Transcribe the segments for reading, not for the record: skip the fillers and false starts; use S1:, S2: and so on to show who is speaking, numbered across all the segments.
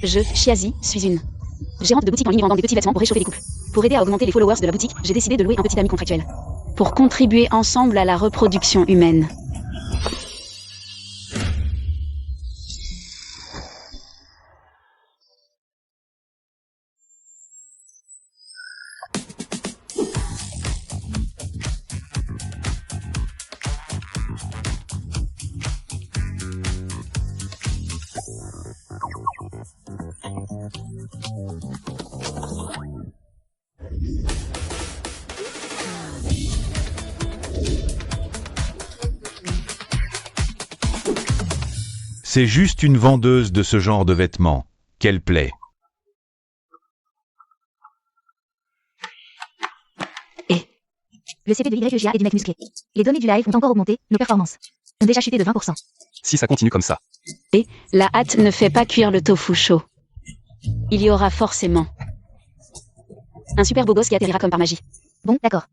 S1: Je, Chiazi, suis une gérante de boutique en ligne vendant des petits vêtements pour réchauffer les couples. Pour aider à augmenter les followers de la boutique, j'ai décidé de louer un petit ami contractuel. Pour contribuer ensemble à la reproduction humaine.
S2: C'est juste une vendeuse de ce genre de vêtements. Qu'elle plaît.
S3: Le CP de YEGA est du mec musclé. Les données du live ont encore augmenté, nos performances ont déjà chuté de 20%.
S4: Si ça continue comme ça.
S1: Et la hâte ne fait pas cuire le tofu chaud. Il y aura forcément un super beau gosse qui atterrira comme par magie.
S3: Bon, d'accord.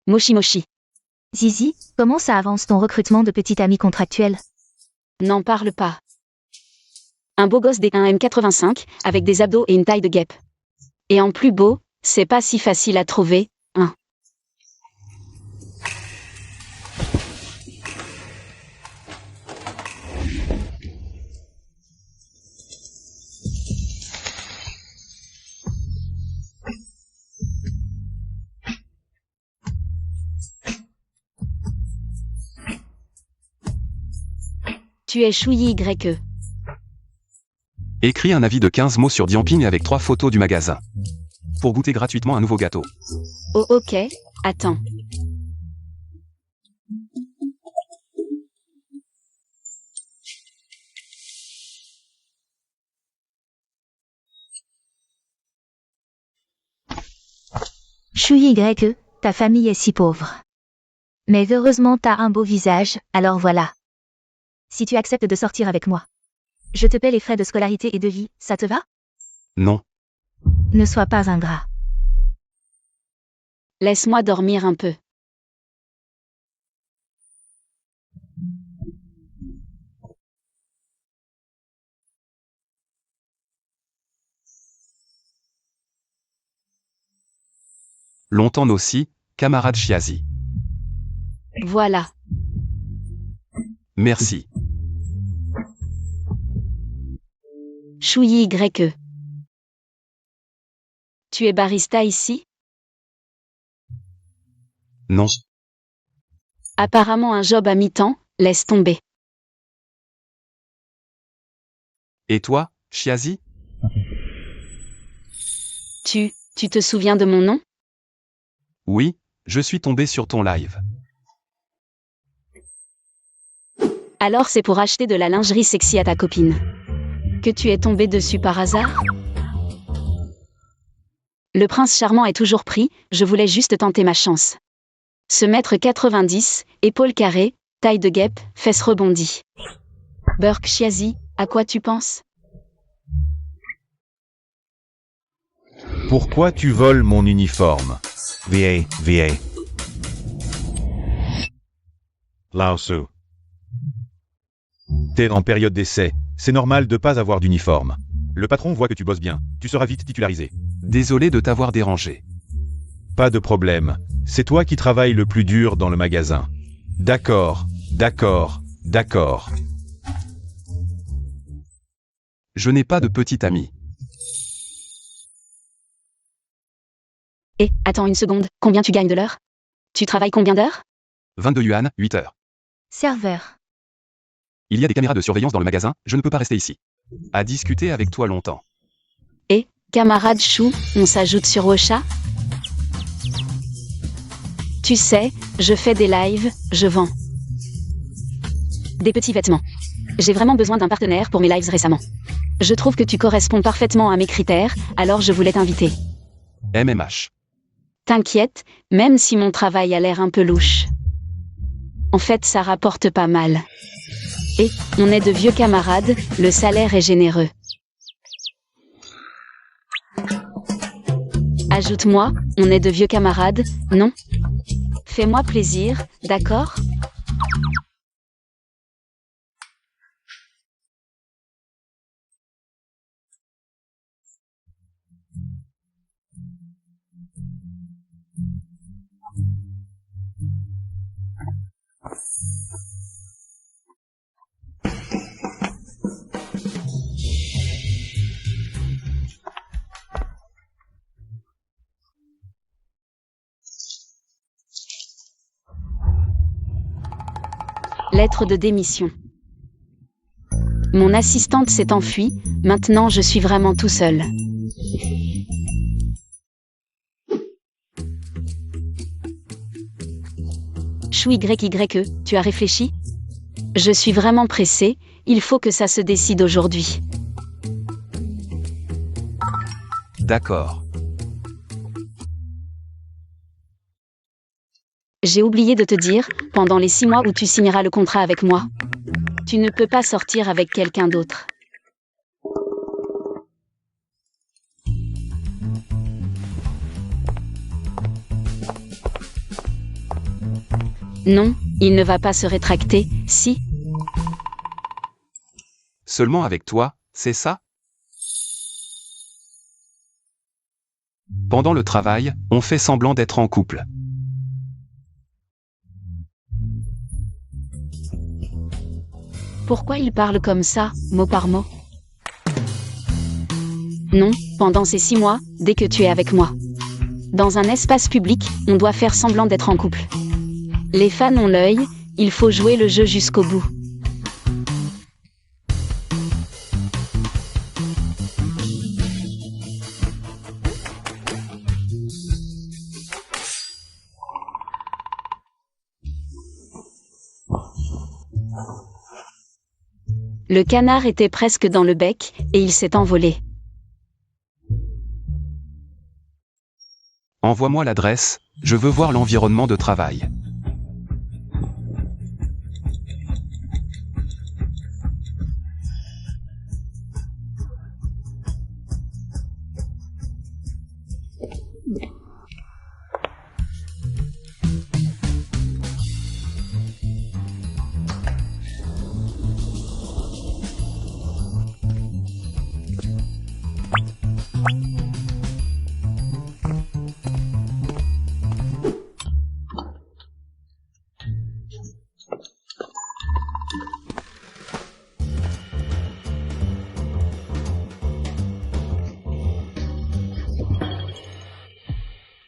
S1: Moshi Moshi.
S3: Zizi, comment ça avance ton recrutement de petit ami contractuel?
S1: N'en parle pas. Un beau gosse des 1m85, avec des abdos et une taille de guêpe. Et en plus beau, c'est pas si facile à trouver, hein. Tu es chouillis YE.
S4: Écris un avis de 15 mots sur Diamping avec 3 photos du magasin. Pour goûter gratuitement un nouveau gâteau.
S1: Oh ok, attends.
S3: Chouille YE, ta famille est si pauvre. Mais heureusement t'as un beau visage, alors voilà. Si tu acceptes de sortir avec moi, je te paie les frais de scolarité et de vie, ça te va?
S4: Non.
S3: Ne sois pas ingrat.
S1: Laisse-moi dormir un peu.
S4: Longtemps aussi, camarade Chiazi.
S1: Voilà.
S4: Merci.
S1: Chouillis YE. Tu es barista ici?
S4: Non.
S1: Apparemment un job à mi-temps, laisse tomber.
S4: Et toi, Chiazi?
S1: Tu te souviens de mon nom?
S4: Oui, je suis tombé sur ton live.
S1: Alors c'est pour acheter de la lingerie sexy à ta copine. Que tu es tombé dessus par hasard? Le prince charmant est toujours pris, je voulais juste tenter ma chance. Ce mètre 90, épaules carrées, taille de guêpe, fesses rebondies. Burke Chiazi, à quoi tu penses?
S2: Pourquoi tu voles mon uniforme? VA. Lao Su. T'es en période d'essai, c'est normal de pas avoir d'uniforme. Le patron voit que tu bosses bien, tu seras vite titularisé.
S4: Désolé de t'avoir dérangé.
S2: Pas de problème, c'est toi qui travailles le plus dur dans le magasin. D'accord.
S4: Je n'ai pas de petit ami.
S1: Attends une seconde, combien tu gagnes de l'heure? Tu travailles combien d'heures?
S4: 22 yuan, 8 heures.
S3: Serveur.
S4: Il y a des caméras de surveillance dans le magasin, je ne peux pas rester ici. À discuter avec toi longtemps.
S1: Camarade Chou, on s'ajoute sur Ocha? Tu sais, je fais des lives, je vends des petits vêtements. J'ai vraiment besoin d'un partenaire pour mes lives récemment. Je trouve que tu corresponds parfaitement à mes critères, alors je voulais t'inviter.
S4: MMH.
S1: T'inquiète, même si mon travail a l'air un peu louche. En fait, ça rapporte pas mal. Et, on est de vieux camarades, le salaire est généreux. Ajoute-moi, on est de vieux camarades, non? Fais-moi plaisir, d'accord? Lettre de démission. Mon assistante s'est enfuie, maintenant je suis vraiment tout seul. Chou YYE, tu as réfléchi? Je suis vraiment pressée, il faut que ça se décide aujourd'hui.
S4: D'accord.
S1: J'ai oublié de te dire, pendant les 6 mois où tu signeras le contrat avec moi, tu ne peux pas sortir avec quelqu'un d'autre. Non, il ne va pas se rétracter, si?
S4: Seulement avec toi, c'est ça? Pendant le travail, on fait semblant d'être en couple.
S1: Pourquoi il parle comme ça, mot par mot? Non, pendant ces 6 mois, dès que tu es avec moi. Dans un espace public, on doit faire semblant d'être en couple. Les fans ont l'œil, il faut jouer le jeu jusqu'au bout. Le canard était presque dans le bec, et il s'est envolé.
S4: Envoie-moi l'adresse, je veux voir l'environnement de travail.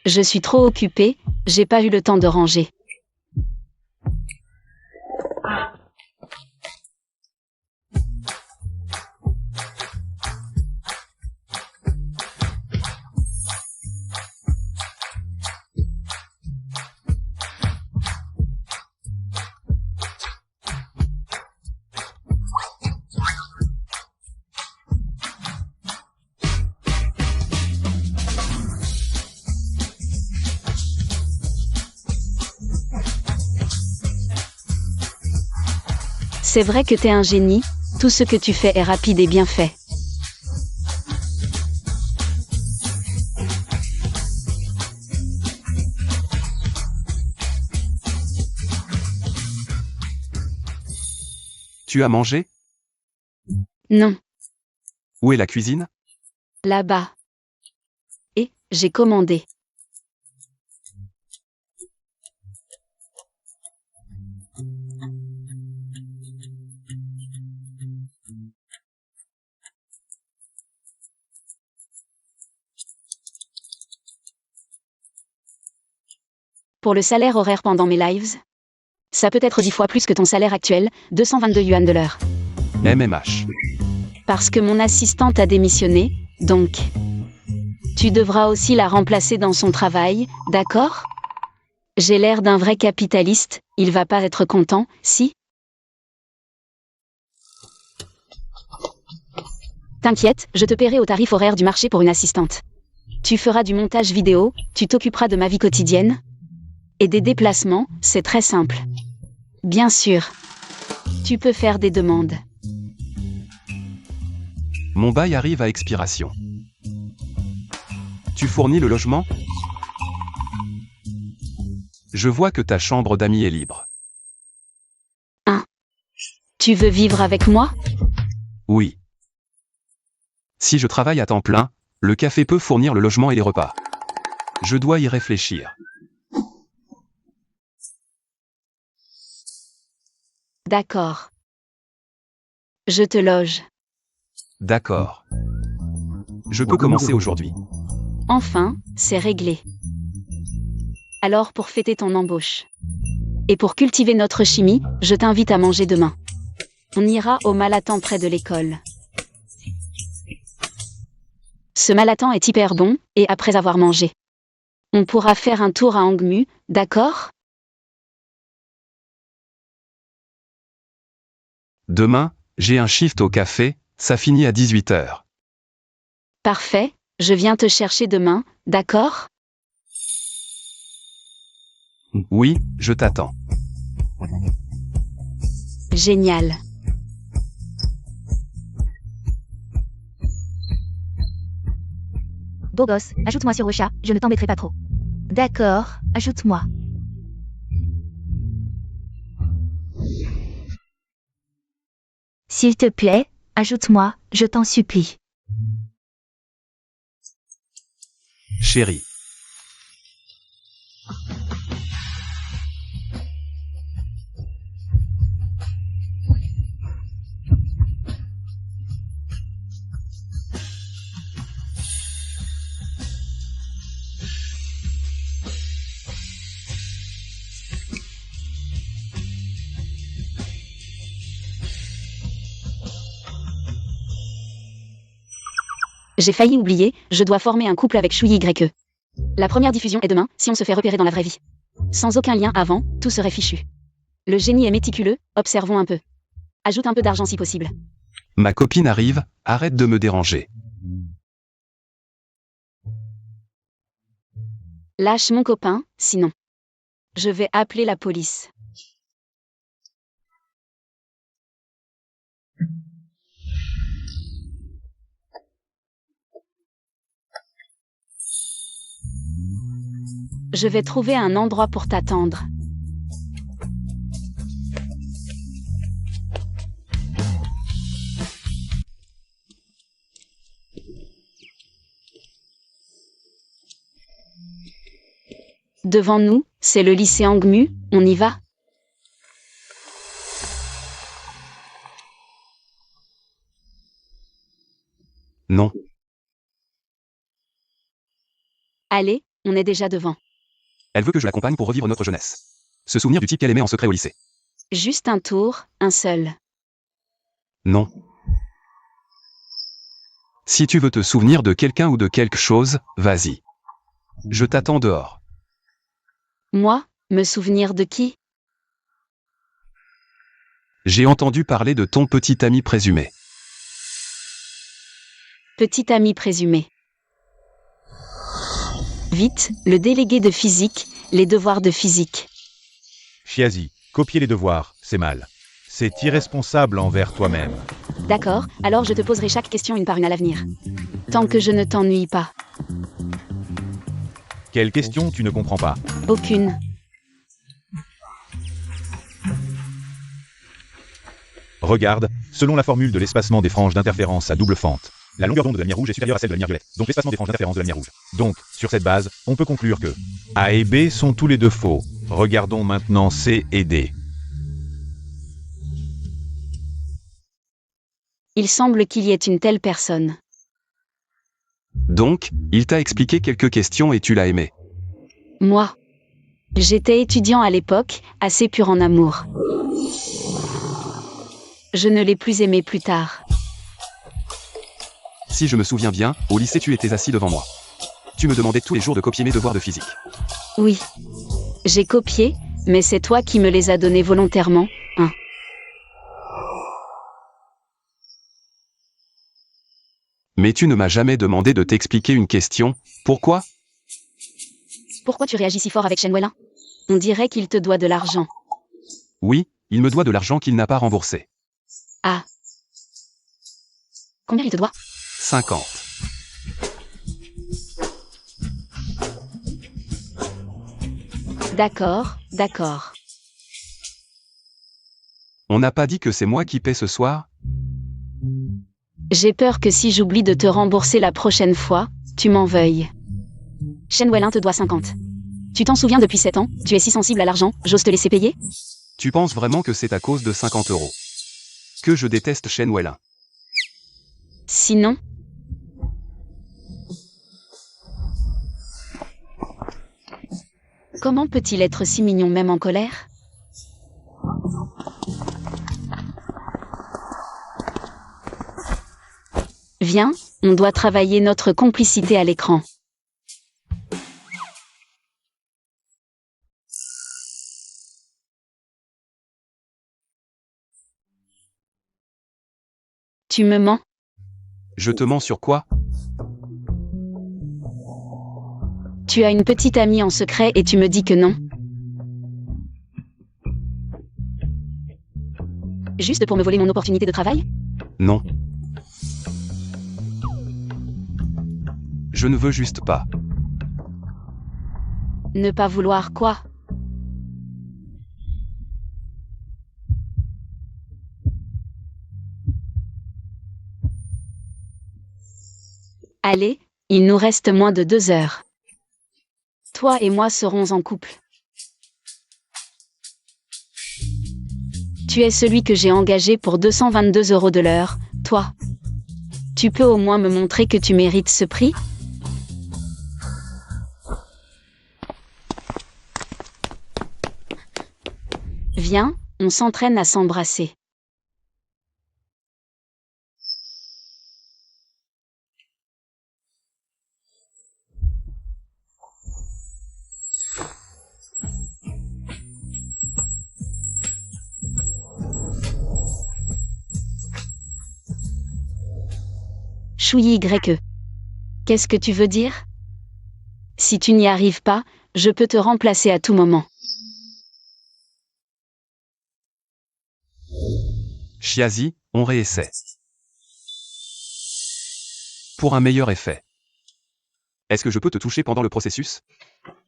S1: Je suis trop occupée, j'ai pas eu le temps de ranger. C'est vrai que t'es un génie, tout ce que tu fais est rapide et bien fait.
S4: Tu as mangé?
S1: Non,
S4: Où est la cuisine?
S1: là-bas. Et, j'ai commandé. Pour le salaire horaire pendant mes lives, ça peut être 10 fois plus que ton salaire actuel, 222 yuan de l'heure.
S4: MMH.
S1: Parce que mon assistante a démissionné, donc. Tu devras aussi la remplacer dans son travail, d'accord? J'ai l'air d'un vrai capitaliste, il va pas être content, si? T'inquiète, je te paierai au tarif horaire du marché pour une assistante. Tu feras du montage vidéo, tu t'occuperas de ma vie quotidienne. Et des déplacements, c'est très simple. Bien sûr. Tu peux faire des demandes.
S4: Mon bail arrive à expiration. Tu fournis le logement? Je vois que ta chambre d'amis est libre.
S1: Tu veux vivre avec moi?
S4: Oui. Si je travaille à temps plein, le café peut fournir le logement et les repas. Je dois y réfléchir.
S1: D'accord. Je te loge.
S4: D'accord. Je peux commencer aujourd'hui.
S1: Enfin, c'est réglé. Alors pour fêter ton embauche, Et pour cultiver notre chimie, je t'invite à manger demain. On ira au Malatan près de l'école. Ce Malatan est hyper bon, et après avoir mangé, on pourra faire un tour à Angmu, d'accord?
S4: Demain, j'ai un shift au café, ça finit à 18h.
S1: Parfait, je viens te chercher demain, d'accord?
S4: Oui, je t'attends.
S1: Génial.
S3: Beau gosse, ajoute-moi sur Ocha, je ne t'embêterai pas trop. D'accord, ajoute-moi. S'il te plaît, ajoute-moi, je t'en supplie.
S4: Chérie.
S1: J'ai failli oublier, je dois former un couple avec Shui YE. La première diffusion est demain, si on se fait repérer dans la vraie vie. Sans aucun lien avant, tout serait fichu. Le génie est méticuleux, observons un peu. Ajoute un peu d'argent si possible.
S4: Ma copine arrive, arrête de me déranger.
S1: Lâche mon copain, sinon. Je vais appeler la police. Je vais trouver un endroit pour t'attendre. Devant nous, c'est le lycée Angmu, on y va?
S4: Non.
S1: Allez, on est déjà devant.
S4: Elle veut que je l'accompagne pour revivre notre jeunesse. Se souvenir du type qu'elle aimait en secret au lycée.
S1: Juste un tour, un seul.
S4: Non. Si tu veux te souvenir de quelqu'un ou de quelque chose, vas-y. Je t'attends dehors.
S1: Moi, me souvenir de qui?
S4: J'ai entendu parler de ton petit ami présumé.
S1: Petit ami présumé. Vite, le délégué de physique, les devoirs de physique.
S2: Chiazi, copier les devoirs, c'est mal. C'est irresponsable envers toi-même.
S1: D'accord, alors je te poserai chaque question une par une à l'avenir. Tant que je ne t'ennuie pas.
S2: Quelle question tu ne comprends pas?
S1: Aucune.
S2: Regarde, selon la formule de l'espacement des franges d'interférence à double fente, la longueur d'onde de la lumière rouge est supérieure à celle de la lumière violette, donc l'espacement des franges d'interférence de la lumière rouge. Donc, sur cette base, on peut conclure que A et B sont tous les deux faux. Regardons maintenant C et D.
S1: Il semble qu'il y ait une telle personne.
S4: Donc, il t'a expliqué quelques questions et tu l'as aimé.
S1: Moi. J'étais étudiant à l'époque, assez pur en amour. Je ne l'ai plus aimé plus tard.
S4: Si je me souviens bien, au lycée tu étais assis devant moi. Tu me demandais tous les jours de copier mes devoirs de physique.
S1: Oui. J'ai copié, mais c'est toi qui me les as donnés volontairement, hein.
S4: Mais tu ne m'as jamais demandé de t'expliquer une question. Pourquoi?
S1: Pourquoi tu réagis si fort avec Shen Weilin? On dirait qu'il te doit de l'argent.
S4: Oui, il me doit de l'argent qu'il n'a pas remboursé.
S1: Ah. Combien il te doit?
S4: 50.
S1: D'accord, d'accord.
S4: On n'a pas dit que c'est moi qui paie ce soir?
S1: J'ai peur que si j'oublie de te rembourser la prochaine fois, tu m'en veuilles. Shen Weilin te doit 50. Tu t'en souviens depuis 7 ans, tu es si sensible à l'argent, j'ose te laisser payer?
S4: Tu penses vraiment que c'est à cause de 50 €? Que je déteste Shen Weilin.
S1: Sinon... Comment peut-il être si mignon même en colère? Viens, on doit travailler notre complicité à l'écran. Tu me mens?
S4: Je te mens sur quoi?
S1: Tu as une petite amie en secret et tu me dis que non? Juste pour me voler mon opportunité de travail?
S4: Non. Je ne veux juste pas.
S1: Ne pas vouloir quoi? Allez, il nous reste moins de 2 heures. Toi et moi serons en couple. Tu es celui que j'ai engagé pour 222 € de l'heure, toi. Tu peux au moins me montrer que tu mérites ce prix? Viens, on s'entraîne à s'embrasser. Chouï YE. Qu'est-ce que tu veux dire? Si tu n'y arrives pas, je peux te remplacer à tout moment.
S4: Chiazi, on réessaie. Pour un meilleur effet. Est-ce que je peux te toucher pendant le processus?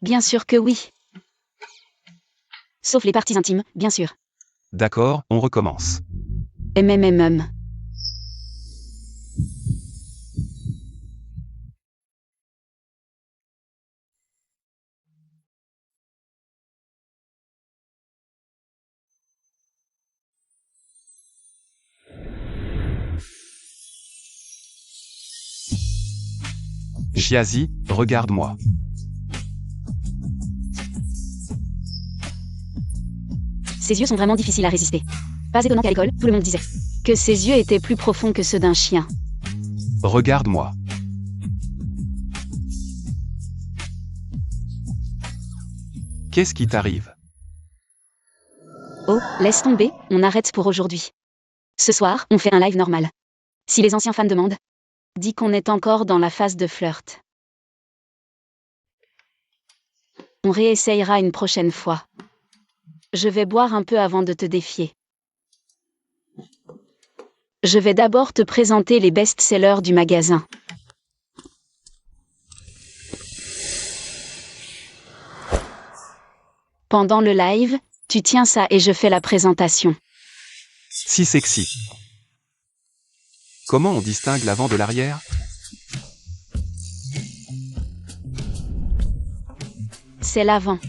S1: Bien sûr que oui. Sauf les parties intimes, bien sûr.
S4: D'accord, on recommence.
S1: MMMM.
S4: Chiazi, regarde-moi.
S1: Ses yeux sont vraiment difficiles à résister. Pas étonnant qu'à l'école, tout le monde disait que ses yeux étaient plus profonds que ceux d'un chien.
S4: Regarde-moi. Qu'est-ce qui t'arrive?
S1: Oh, laisse tomber, on arrête pour aujourd'hui. Ce soir, on fait un live normal. Si les anciens fans demandent, dis qu'on est encore dans la phase de flirt. On réessayera une prochaine fois. Je vais boire un peu avant de te défier. Je vais d'abord te présenter les best-sellers du magasin. Pendant le live, tu tiens ça et je fais la présentation.
S4: Si sexy. Comment on distingue l'avant de l'arrière?
S1: C'est l'avant.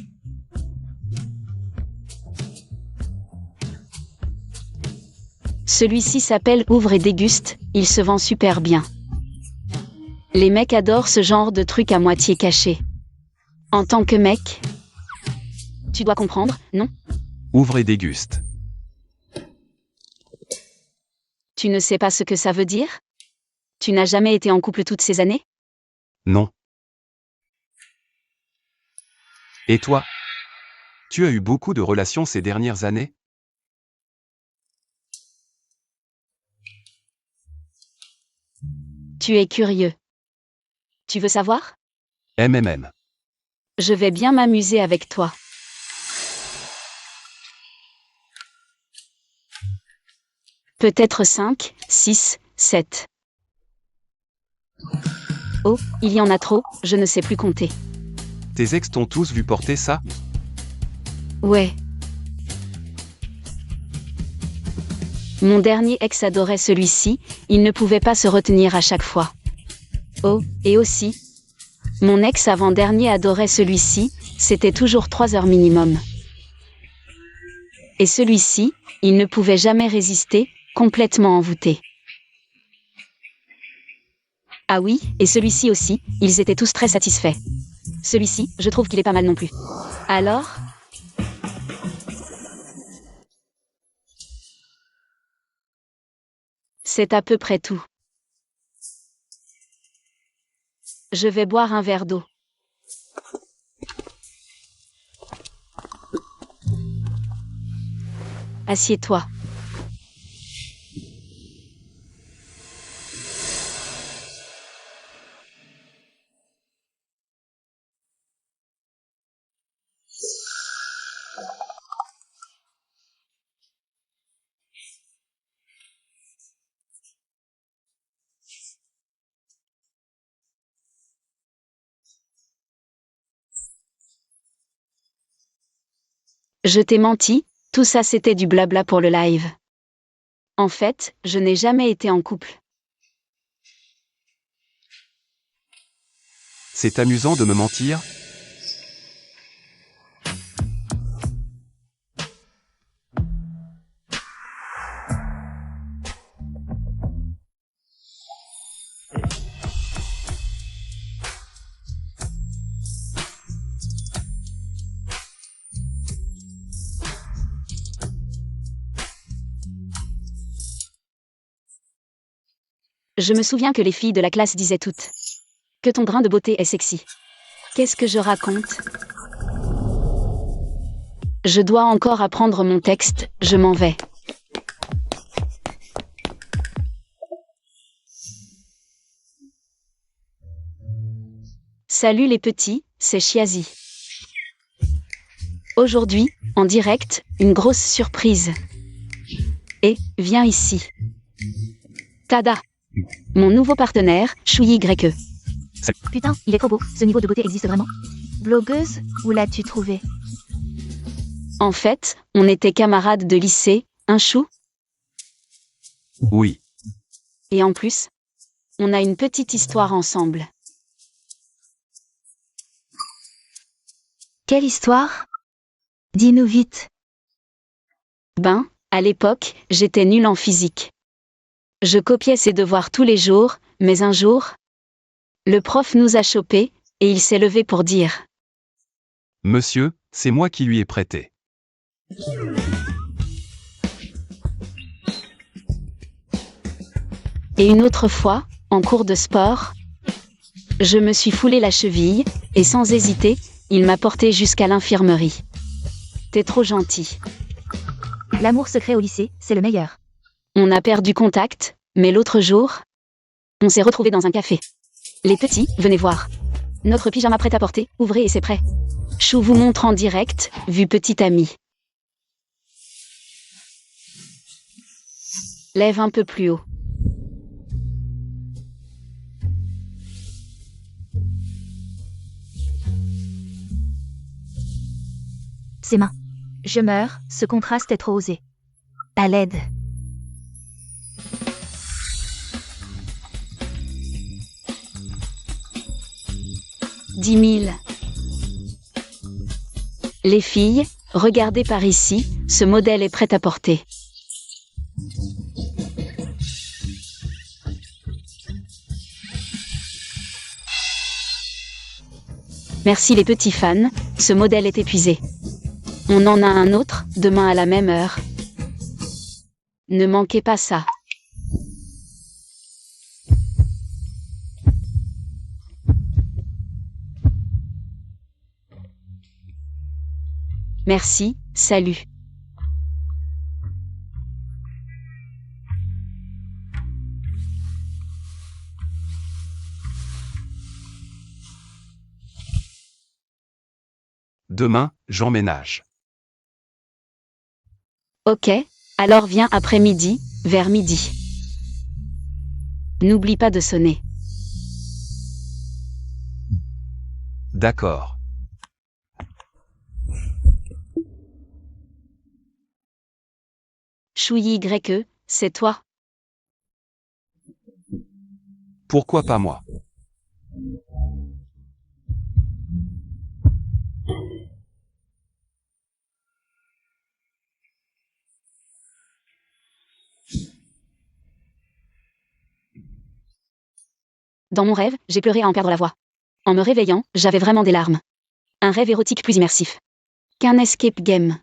S1: Celui-ci s'appelle Ouvre et déguste, il se vend super bien. Les mecs adorent ce genre de truc à moitié caché. En tant que mec, tu dois comprendre, non?
S4: Ouvre et déguste.
S1: Tu ne sais pas ce que ça veut dire? Tu n'as jamais été en couple toutes ces années?
S4: Non. Et toi? Tu as eu beaucoup de relations ces dernières années?
S1: Tu es curieux. Tu veux savoir?
S4: MMM.
S1: Je vais bien m'amuser avec toi. Peut-être 5, 6, 7. Oh, il y en a trop, je ne sais plus compter.
S4: Tes ex t'ont tous vu porter ça?
S1: Ouais. Mon dernier ex adorait celui-ci, il ne pouvait pas se retenir à chaque fois. Oh, et aussi. Mon ex avant-dernier adorait celui-ci, c'était toujours 3 heures minimum. Et celui-ci, il ne pouvait jamais résister, complètement envoûté. Ah oui, et celui-ci aussi, ils étaient tous très satisfaits. Celui-ci, je trouve qu'il est pas mal non plus. Alors? C'est à peu près tout. Je vais boire un verre d'eau. Assieds-toi. Je t'ai menti, tout ça c'était du blabla pour le live. En fait, je n'ai jamais été en couple.
S4: C'est amusant de me mentir?
S1: Je me souviens que les filles de la classe disaient toutes que ton grain de beauté est sexy. Qu'est-ce que je raconte? Je dois encore apprendre mon texte, je m'en vais. Salut les petits, c'est Chiazi. Aujourd'hui, en direct, une grosse surprise. Et, viens ici. Tada! Mon nouveau partenaire, Shuyi YE.
S3: Putain, il est trop beau. Ce niveau de beauté existe vraiment? Blogueuse? Où l'as-tu trouvé?
S1: En fait, on était camarades de lycée, un chou,
S4: Oui.
S1: et en plus, on a une petite histoire ensemble.
S3: Quelle histoire? Dis-nous vite.
S1: Ben, à l'époque, j'étais nulle en physique. Je copiais ses devoirs tous les jours, mais un jour, le prof nous a chopés, et il s'est levé pour dire
S4: Monsieur, c'est moi qui lui ai prêté.
S1: Et une autre fois, en cours de sport, je me suis foulé la cheville, et sans hésiter, il m'a porté jusqu'à l'infirmerie. T'es trop gentil.
S3: L'amour secret au lycée, c'est le meilleur.
S1: On a perdu contact, mais l'autre jour, on s'est retrouvés dans un café. Les petits, venez voir. Notre pyjama prêt à porter, ouvrez et c'est prêt. Chou vous montre en direct, vue petit ami. Lève un peu plus haut.
S3: Ses mains. Je meurs, ce contraste est trop osé. À l'aide.
S1: Dix mille. Les filles, regardez par ici, ce modèle est prêt à porter. Merci les petits fans, ce modèle est épuisé. On en a un autre, demain à la même heure. Ne manquez pas ça. Merci, salut.
S4: Demain, j'emménage.
S1: Ok, alors viens après-midi, vers midi. N'oublie pas de sonner.
S4: D'accord.
S1: Shuyi YE, c'est toi.
S4: Pourquoi pas moi?
S1: Dans mon rêve, j'ai pleuré à en perdre la voix. En me réveillant, j'avais vraiment des larmes. Un rêve érotique plus immersif qu'un escape game.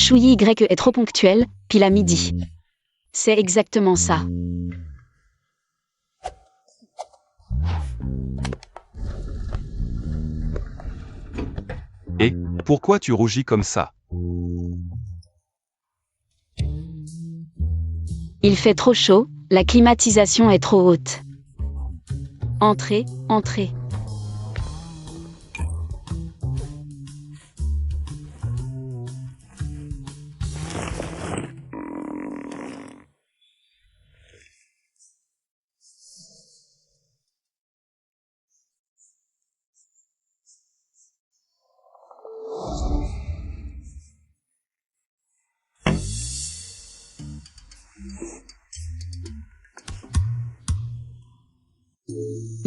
S1: Chouyi Y est trop ponctuel, pile à midi. C'est exactement ça.
S4: Et, pourquoi tu rougis comme ça?
S1: Il fait trop chaud, la climatisation est trop haute. Entrez, entrez.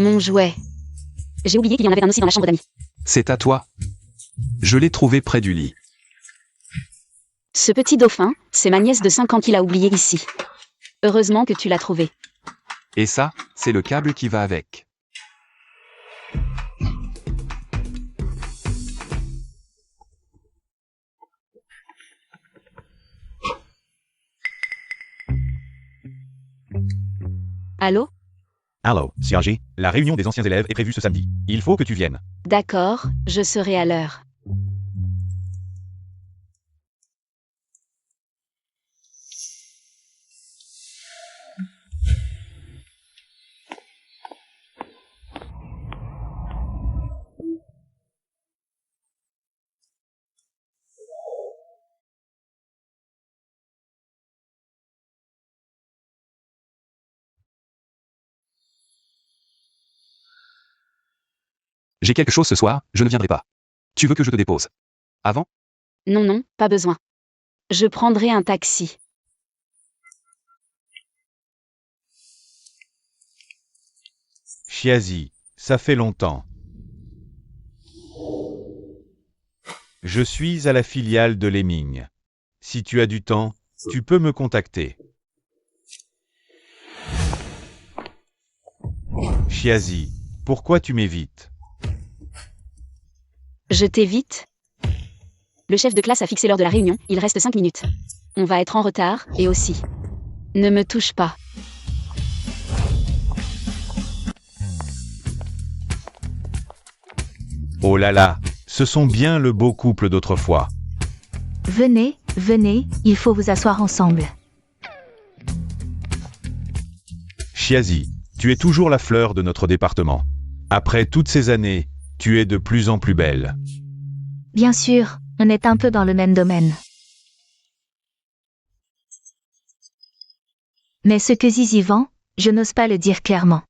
S1: Mon jouet. J'ai oublié qu'il y en avait un aussi dans la chambre d'amis.
S4: C'est à toi. Je l'ai trouvé près du lit.
S1: Ce petit dauphin, c'est ma nièce de 5 ans qui l'a oublié ici. Heureusement que tu l'as trouvé.
S4: Et ça, c'est le câble qui va avec.
S1: Allô?
S2: Allô, Siaji, la réunion des anciens élèves est prévue ce samedi. Il faut que tu viennes.
S1: D'accord, je serai à l'heure.
S4: J'ai quelque chose ce soir, je ne viendrai pas. Tu veux que je te dépose? Avant?
S1: Non, non, pas besoin. Je prendrai un taxi.
S2: Chiazi, ça fait longtemps. Je suis à la filiale de Lemming. Si tu as du temps, tu peux me contacter. Chiazi, pourquoi tu m'évites?
S1: Je t'évite. Le chef de classe a fixé l'heure de la réunion, il reste 5 minutes. On va être en retard, et aussi. Ne me touche pas.
S2: Oh là là, ce sont bien le beau couple d'autrefois.
S3: Venez, venez, il faut vous asseoir ensemble.
S2: Chiazi, tu es toujours la fleur de notre département. Après toutes ces années, tu es de plus en plus belle.
S3: Bien sûr, on est un peu dans le même domaine. Mais ce que Zizi vend, je n'ose pas le dire clairement.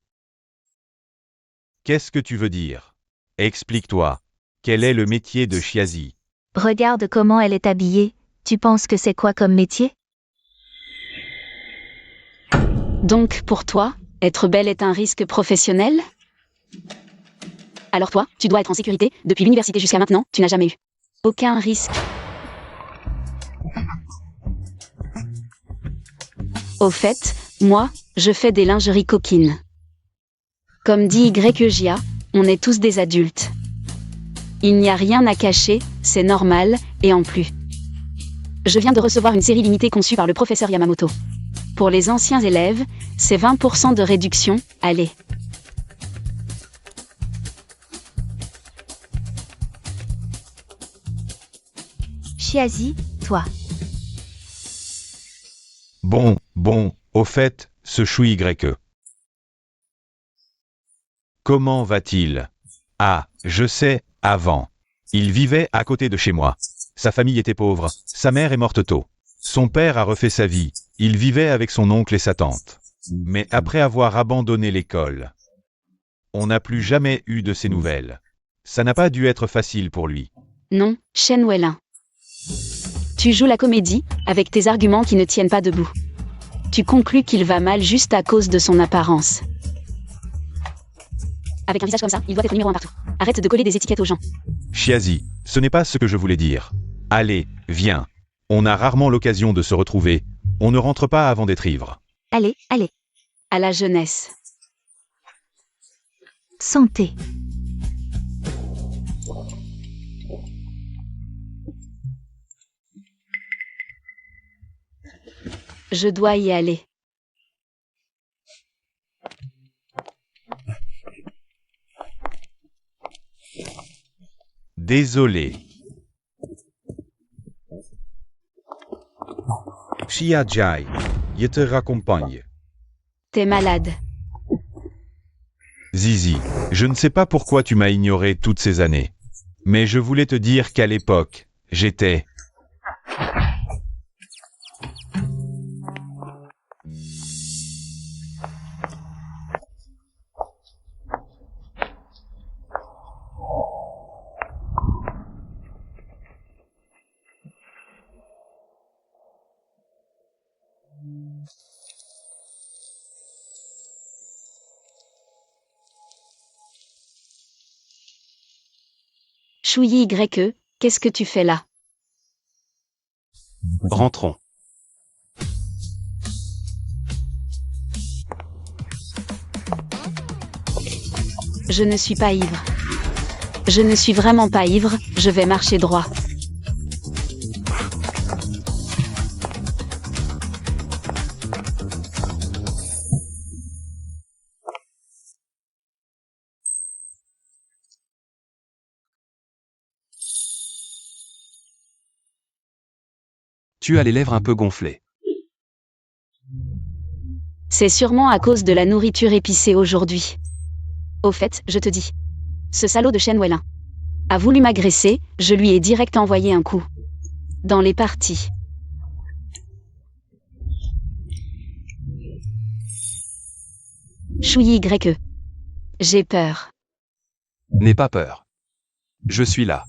S2: Qu'est-ce que tu veux dire? Explique-toi. Quel est le métier de Chiazi?
S3: Regarde comment elle est habillée, tu penses que c'est quoi comme métier?
S1: Donc, pour toi, être belle est un risque professionnel? Alors toi, tu dois être en sécurité, depuis l'université jusqu'à maintenant, tu n'as jamais eu aucun risque. Au fait, moi, je fais des lingeries coquines. Comme dit YEJA, on est tous des adultes. Il n'y a rien à cacher, c'est normal, et en plus. Je viens de recevoir une série limitée conçue par le professeur Yamamoto. Pour les anciens élèves, c'est 20% de réduction, allez.
S3: Chiazi, toi.
S2: Bon, au fait, ce chou YE. Comment va-t-il? Ah, je sais, avant. Il vivait à côté de chez moi. Sa famille était pauvre, sa mère est morte tôt. Son père a refait sa vie, il vivait avec son oncle et sa tante. Mais après avoir abandonné l'école, on n'a plus jamais eu de ses nouvelles. Ça n'a pas dû être facile pour lui.
S1: Non, Shen Welin. Tu joues la comédie, avec tes arguments qui ne tiennent pas debout. Tu conclus qu'il va mal juste à cause de son apparence. Avec un visage comme ça, il doit être numéro 1 partout. Arrête de coller des étiquettes aux gens.
S2: Chiazi, ce n'est pas ce que je voulais dire. Allez, viens. On a rarement l'occasion de se retrouver. On ne rentre pas avant d'être ivre.
S3: Allez, allez.
S1: À la jeunesse.
S3: Santé.
S1: Je dois y aller.
S2: Désolé. Przyjaciel, je te raccompagne.
S1: T'es malade.
S2: Zizi, je ne sais pas pourquoi tu m'as ignoré toutes ces années. Mais je voulais te dire qu'à l'époque, j'étais...
S1: Chouyi YE, qu'est-ce que tu fais là?
S4: Rentrons.
S1: Je ne suis pas ivre. Je ne suis vraiment pas ivre, je vais marcher droit.
S4: Tu as les lèvres un peu gonflées.
S1: C'est sûrement à cause de la nourriture épicée aujourd'hui. Au fait, je te dis. Ce salaud de Shen Weilin a voulu m'agresser, je lui ai direct envoyé un coup. Dans les parties. Chouyi YE. J'ai peur.
S4: N'aie pas peur. Je suis là.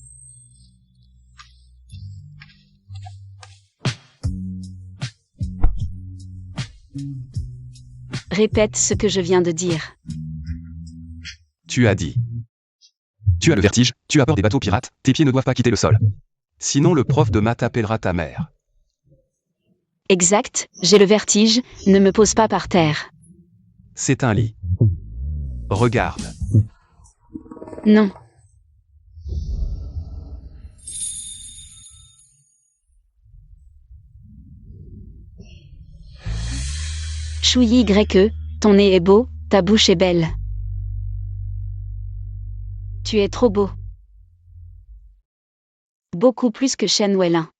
S1: Répète ce que je viens de dire.
S4: Tu as dit. Tu as le vertige, tu as peur des bateaux pirates, tes pieds ne doivent pas quitter le sol. Sinon le prof de maths appellera ta mère.
S1: Exact, j'ai le vertige, ne me pose pas par terre.
S4: C'est un lit. Regarde.
S1: Non. Chouyi YE, ton nez est beau, ta bouche est belle. Tu es trop beau. Beaucoup plus que Shen Weilin.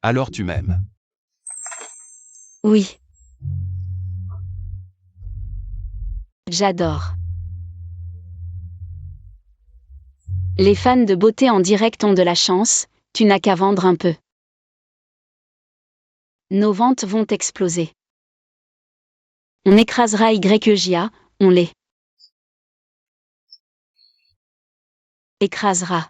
S4: Alors tu m'aimes.
S1: Oui. J'adore. Les fans de beauté en direct ont de la chance, tu n'as qu'à vendre un peu. Nos ventes vont exploser. On écrasera YEJA, on les écrasera.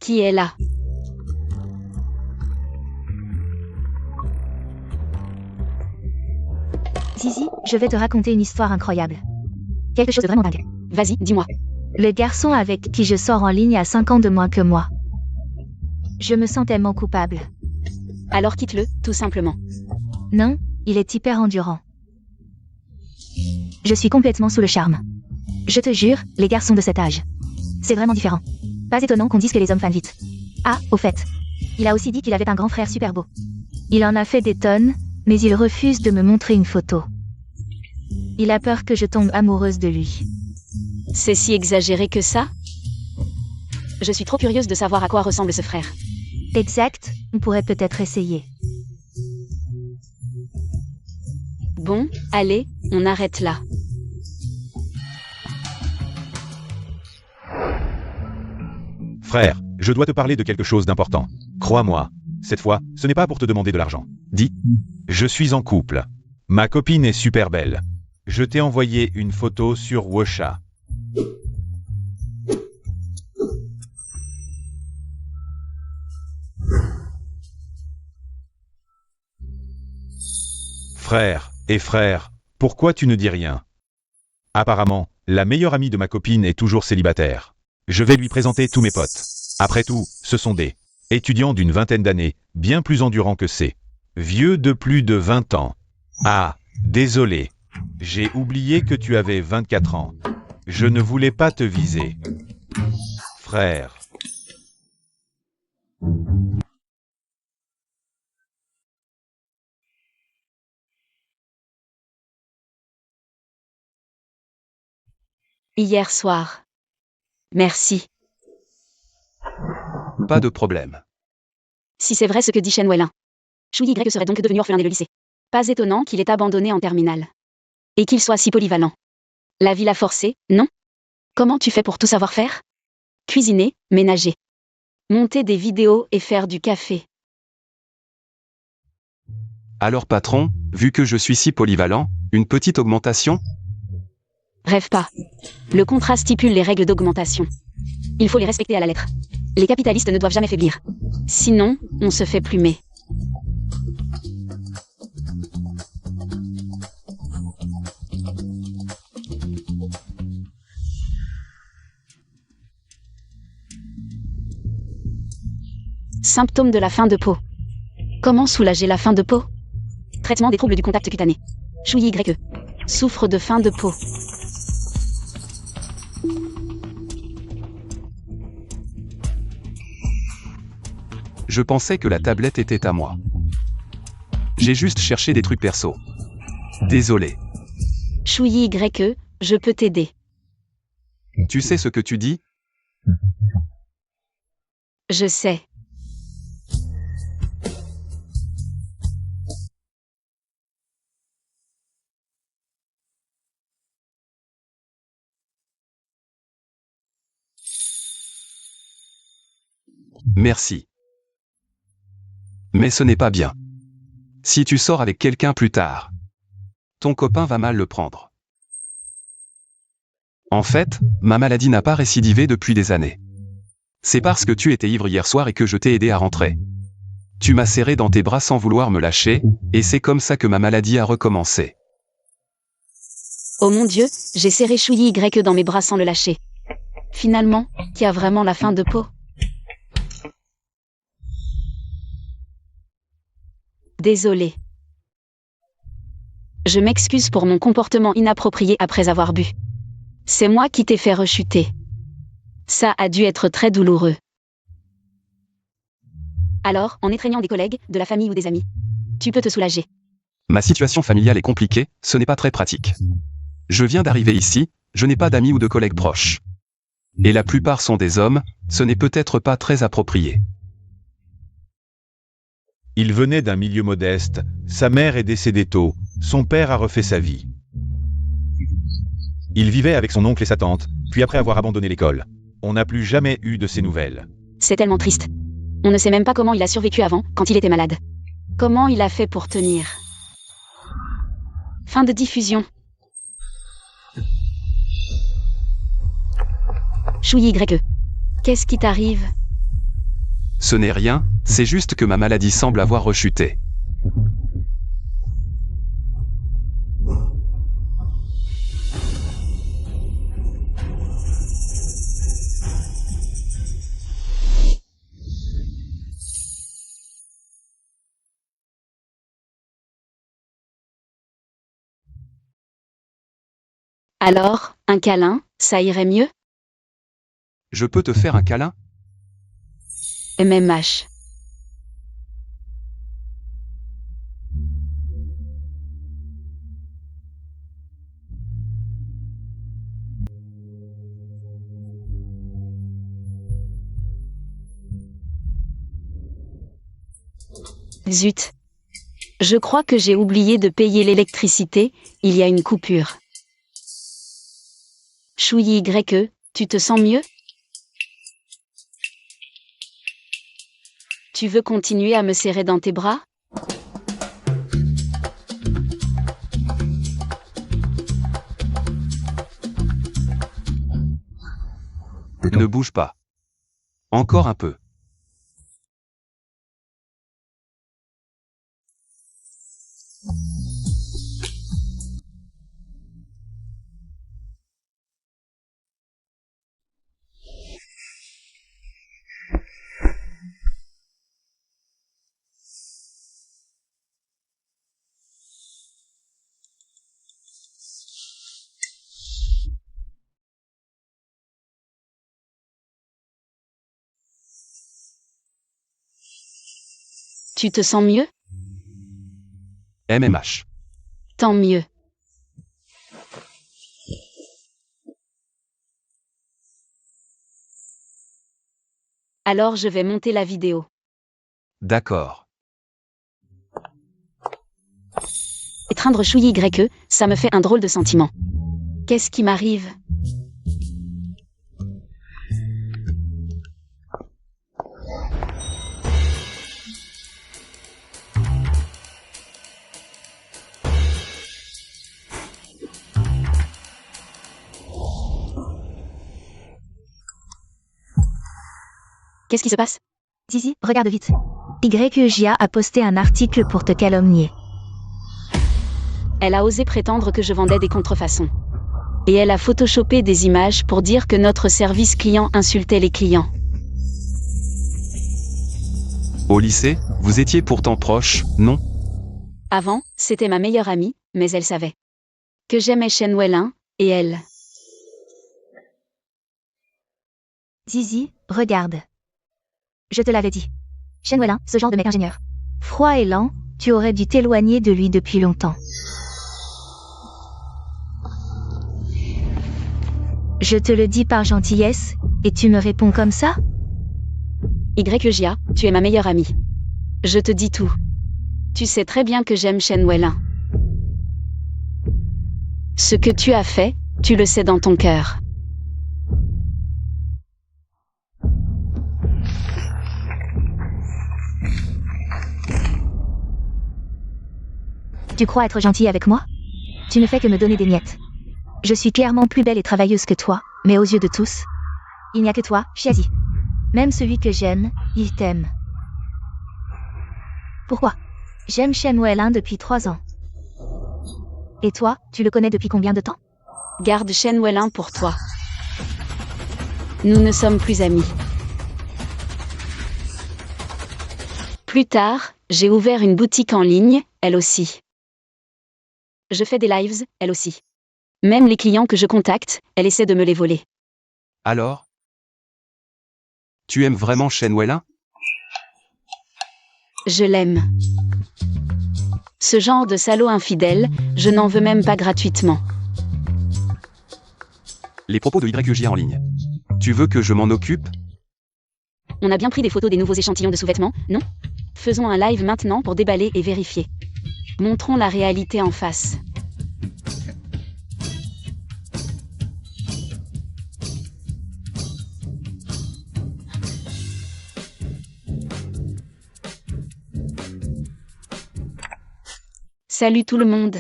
S1: Qui est là?
S3: Zizi, je vais te raconter une histoire incroyable. Quelque chose de vraiment dingue.
S1: Vas-y, dis-moi.
S3: Le garçon avec qui je sors en ligne a 5 ans de moins que moi. Je me sens tellement coupable.
S1: Alors quitte-le, tout simplement.
S3: Non, il est hyper endurant. Je suis complètement sous le charme. Je te jure, les garçons de cet âge. C'est vraiment différent. Pas étonnant qu'on dise que les hommes fanent vite. Ah, au fait. Il a aussi dit qu'il avait un grand frère super beau. Il en a fait des tonnes, mais il refuse de me montrer une photo. Il a peur que je tombe amoureuse de lui.
S1: C'est si exagéré que ça? Je suis trop curieuse de savoir à quoi ressemble ce frère.
S3: Exact, on pourrait peut-être essayer.
S1: Bon, allez, on arrête là.
S2: Frère, je dois te parler de quelque chose d'important. Crois-moi, cette fois, ce n'est pas pour te demander de l'argent. Dis, je suis en couple. Ma copine est super belle. Je t'ai envoyé une photo sur Wosha. Frère, pourquoi tu ne dis rien? Apparemment, la meilleure amie de ma copine est toujours célibataire. Je vais lui présenter tous mes potes. Après tout, ce sont des étudiants d'une vingtaine d'années, bien plus endurants que ces vieux de plus de 20 ans. Ah, désolé. J'ai oublié que tu avais 24 ans. Je ne voulais pas te viser. Frère.
S1: Hier soir. Merci.
S4: Pas de problème.
S1: Si c'est vrai ce que dit Shen Weilin. Shu Y serait donc devenu orphelin dès le lycée. Pas étonnant qu'il ait abandonné en terminale. Et qu'il soit si polyvalent. La vie l'a forcé, non? Comment tu fais pour tout savoir faire? Cuisiner, ménager. Monter des vidéos et faire du café.
S4: Alors patron, vu que je suis si polyvalent, une petite augmentation?
S1: Rêve pas. Le contrat stipule les règles d'augmentation. Il faut les respecter à la lettre. Les capitalistes ne doivent jamais faiblir. Sinon, on se fait plumer. Symptômes de la faim de peau. Comment soulager la faim de peau? Traitement des troubles du contact cutané. Shu Y. Souffre de faim de peau.
S4: Je pensais que la tablette était à moi. J'ai juste cherché des trucs perso. Désolé.
S1: Shu Y. Je peux t'aider.
S4: Tu sais ce que tu dis?
S1: Je sais.
S4: Merci. Mais ce n'est pas bien. Si tu sors avec quelqu'un plus tard, ton copain va mal le prendre. En fait, ma maladie n'a pas récidivé depuis des années. C'est parce que tu étais ivre hier soir et que je t'ai aidé à rentrer. Tu m'as serré dans tes bras sans vouloir me lâcher, et c'est comme ça que ma maladie a recommencé.
S1: Oh mon Dieu, j'ai serré Shu Y dans mes bras sans le lâcher. Finalement, qui a vraiment la faim de peau? Désolé. Je m'excuse pour mon comportement inapproprié après avoir bu. C'est moi qui t'ai fait rechuter. Ça a dû être très douloureux. Alors, en étreignant des collègues, de la famille ou des amis, tu peux te soulager.
S4: Ma situation familiale est compliquée, ce n'est pas très pratique. Je viens d'arriver ici, je n'ai pas d'amis ou de collègues proches. Et la plupart sont des hommes, ce n'est peut-être pas très approprié.
S2: Il venait d'un milieu modeste, sa mère est décédée tôt, son père a refait sa vie. Il vivait avec son oncle et sa tante, puis après avoir abandonné l'école. On n'a plus jamais eu de ses nouvelles.
S1: C'est tellement triste. On ne sait même pas comment il a survécu avant, quand il était malade. Comment il a fait pour tenir? Fin de diffusion. Shu Y. Qu'est-ce qui t'arrive?
S4: Ce n'est rien, c'est juste que ma maladie semble avoir rechuté.
S1: Alors, un câlin, ça irait mieux?
S4: Je peux te faire un câlin?
S1: MMH. Zut. Je crois que j'ai oublié de payer l'électricité, il y a une coupure. Shu Y, tu te sens mieux? Tu veux continuer à me serrer dans tes bras?
S4: Ne bouge pas. Encore un peu.
S1: Tu te sens mieux?
S4: MMH.
S1: Tant mieux. Alors je vais monter la vidéo.
S4: D'accord.
S1: Étreindre Chouyi YE, ça me fait un drôle de sentiment. Qu'est-ce qui m'arrive? Qu'est-ce qui se passe?
S3: Zizi, regarde vite. YEJA a posté un article pour te calomnier.
S1: Elle a osé prétendre que je vendais des contrefaçons. Et elle a photoshopé des images pour dire que notre service client insultait les clients.
S4: Au lycée, vous étiez pourtant proches, non?
S1: Avant, c'était ma meilleure amie, mais elle savait que j'aimais Shen Weilin, et elle.
S3: Zizi, regarde. Je te l'avais dit. Shen Weilin, ce genre de mec ingénieur. Froid et lent, tu aurais dû t'éloigner de lui depuis longtemps. Je te le dis par gentillesse, et tu me réponds comme ça?
S1: YEJA, tu es ma meilleure amie. Je te dis tout. Tu sais très bien que j'aime Shen Weilin. Ce que tu as fait, tu le sais dans ton cœur.
S3: Tu crois être gentil avec moi? Tu ne fais que me donner des miettes. Je suis clairement plus belle et travailleuse que toi, mais aux yeux de tous, il n'y a que toi, Chiazi. Même celui que j'aime, il t'aime. Pourquoi? J'aime Shen Weilin depuis 3 ans. Et toi, tu le connais depuis combien de temps?
S1: Garde Shen Weilin pour toi. Nous ne sommes plus amis. Plus tard, j'ai ouvert une boutique en ligne, elle aussi. Je fais des lives, elle aussi. Même les clients que je contacte, elle essaie de me les voler.
S4: Alors? Tu aimes vraiment Shen Weilin?
S1: Je l'aime. Ce genre de salaud infidèle, je n'en veux même pas gratuitement.
S4: Les propos de YEJA en ligne. Tu veux que je m'en occupe?
S1: On a bien pris des photos des nouveaux échantillons de sous-vêtements, non? Faisons un live maintenant pour déballer et vérifier. Montrons la réalité en face. Salut tout le monde.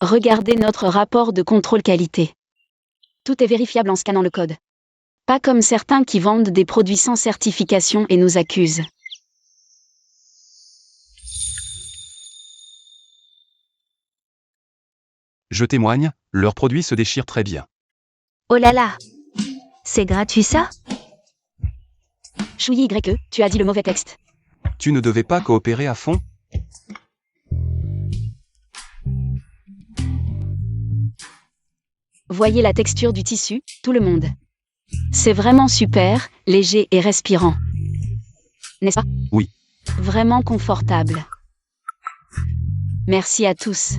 S1: Regardez notre rapport de contrôle qualité. Tout est vérifiable en scannant le code. Pas comme certains qui vendent des produits sans certification et nous accusent.
S4: Je témoigne, leurs produits se déchirent très bien.
S3: Oh là là! C'est gratuit ça?
S1: Chouyi YE, tu as dit le mauvais texte.
S4: Tu ne devais pas coopérer à fond?
S1: Voyez la texture du tissu, tout le monde. C'est vraiment super, léger et respirant. N'est-ce pas?
S4: Oui.
S1: Vraiment confortable. Merci à tous.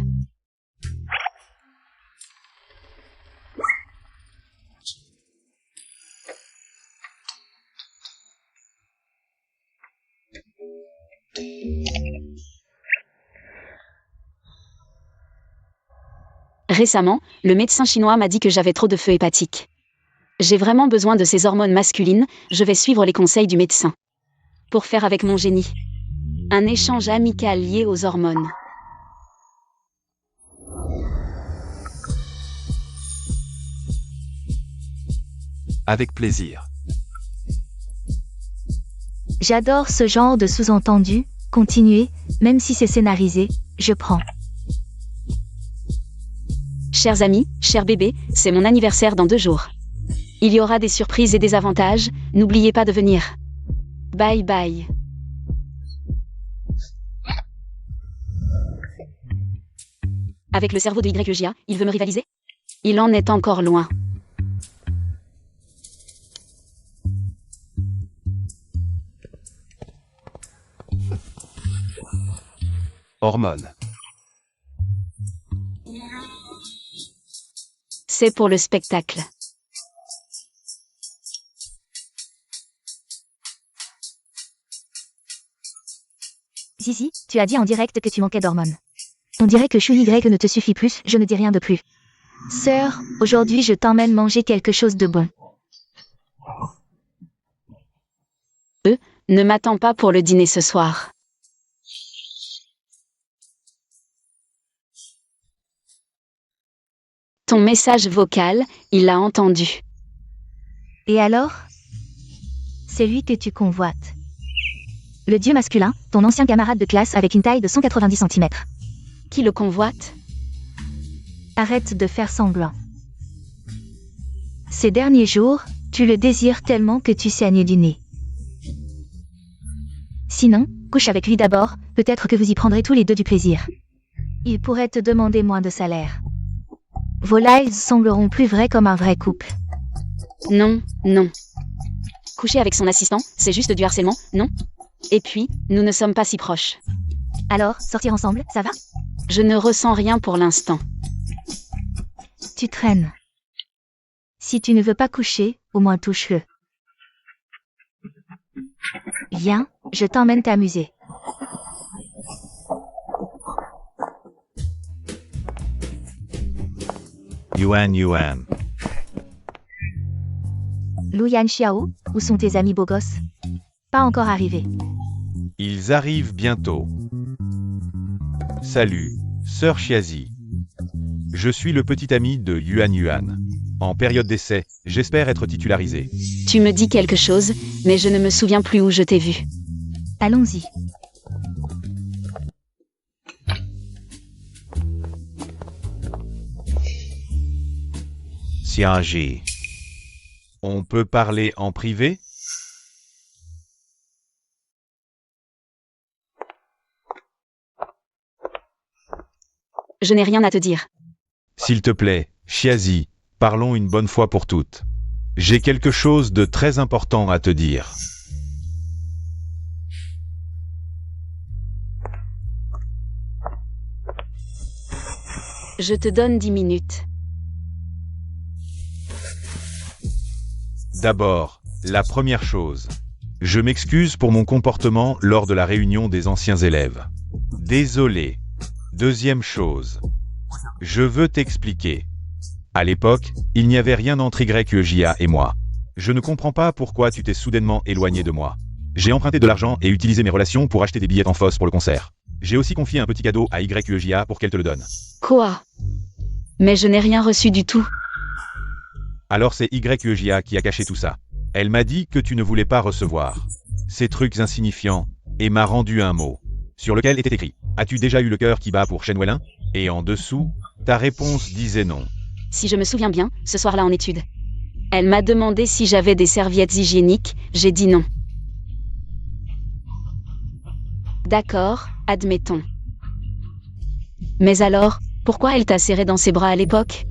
S1: Récemment, le médecin chinois m'a dit que j'avais trop de feu hépatique. J'ai vraiment besoin de ces hormones masculines, je vais suivre les conseils du médecin. Pour faire avec mon génie. Un échange amical lié aux hormones.
S4: Avec plaisir.
S3: J'adore ce genre de sous-entendu, continuez, même si c'est scénarisé, je prends.
S1: Chers amis, chers bébés, c'est mon anniversaire dans 2 jours. Il y aura des surprises et des avantages, n'oubliez pas de venir. Bye bye. Avec le cerveau de YEJA, il veut me rivaliser? Il en est encore loin.
S4: Hormones.
S1: C'est pour le spectacle.
S3: Zizi, tu as dit en direct que tu manquais d'hormones. On dirait que Chou Y ne te suffit plus, je ne dis rien de plus. Sœur, aujourd'hui je t'emmène manger quelque chose de bon.
S1: Ne m'attends pas pour le dîner ce soir. Ton message vocal, il l'a entendu.
S3: Et alors? C'est lui que tu convoites. Le dieu masculin, ton ancien camarade de classe avec une taille de 190 cm.
S1: Qui le convoite?
S3: Arrête de faire semblant. Ces derniers jours, tu le désires tellement que tu saignes du nez. Sinon, couche avec lui d'abord, peut-être que vous y prendrez tous les deux du plaisir. Il pourrait te demander moins de salaire. Vos lives sembleront plus vrais comme un vrai couple.
S1: Non, non. Coucher avec son assistant, c'est juste du harcèlement, non? Et puis, nous ne sommes pas si proches.
S3: Alors, sortir ensemble, ça va?
S1: Je ne ressens rien pour l'instant.
S3: Tu traînes. Si tu ne veux pas coucher, au moins touche-le. Viens, je t'emmène t'amuser.
S2: Yuan.
S3: Lu Yan Xiao, où sont tes amis beaux gosses? Pas encore arrivés.
S2: Ils arrivent bientôt. Salut, sœur Xiazi. Je suis le petit ami de Yuan. En période d'essai, j'espère être titularisé.
S1: Tu me dis quelque chose, mais je ne me souviens plus où je t'ai vu.
S3: Allons-y.
S2: Xiaji. On peut parler en privé?
S1: Je n'ai rien à te dire.
S2: S'il te plaît, Xiazi, parlons une bonne fois pour toutes. J'ai quelque chose de très important à te dire.
S1: Je te donne 10 minutes.
S2: D'abord, la première chose. Je m'excuse pour mon comportement lors de la réunion des anciens élèves. Désolé. Deuxième chose. Je veux t'expliquer. À l'époque, il n'y avait rien entre YEJA et moi. Je ne comprends pas pourquoi tu t'es soudainement éloigné de moi. J'ai emprunté de l'argent et utilisé mes relations pour acheter des billets en fosse pour le concert. J'ai aussi confié un petit cadeau à YEJA pour qu'elle te le donne.
S1: Quoi? Mais je n'ai rien reçu du tout.
S2: Alors c'est YEJA qui a caché tout ça. Elle m'a dit que tu ne voulais pas recevoir ces trucs insignifiants et m'a rendu un mot sur lequel était écrit « As-tu déjà eu le cœur qui bat pour Shen Weilin ?» Et en dessous, ta réponse disait non.
S1: Si je me souviens bien, ce soir-là en études. Elle m'a demandé si j'avais des serviettes hygiéniques, j'ai dit non. D'accord, admettons. Mais alors, pourquoi elle t'a serré dans ses bras à l'époque?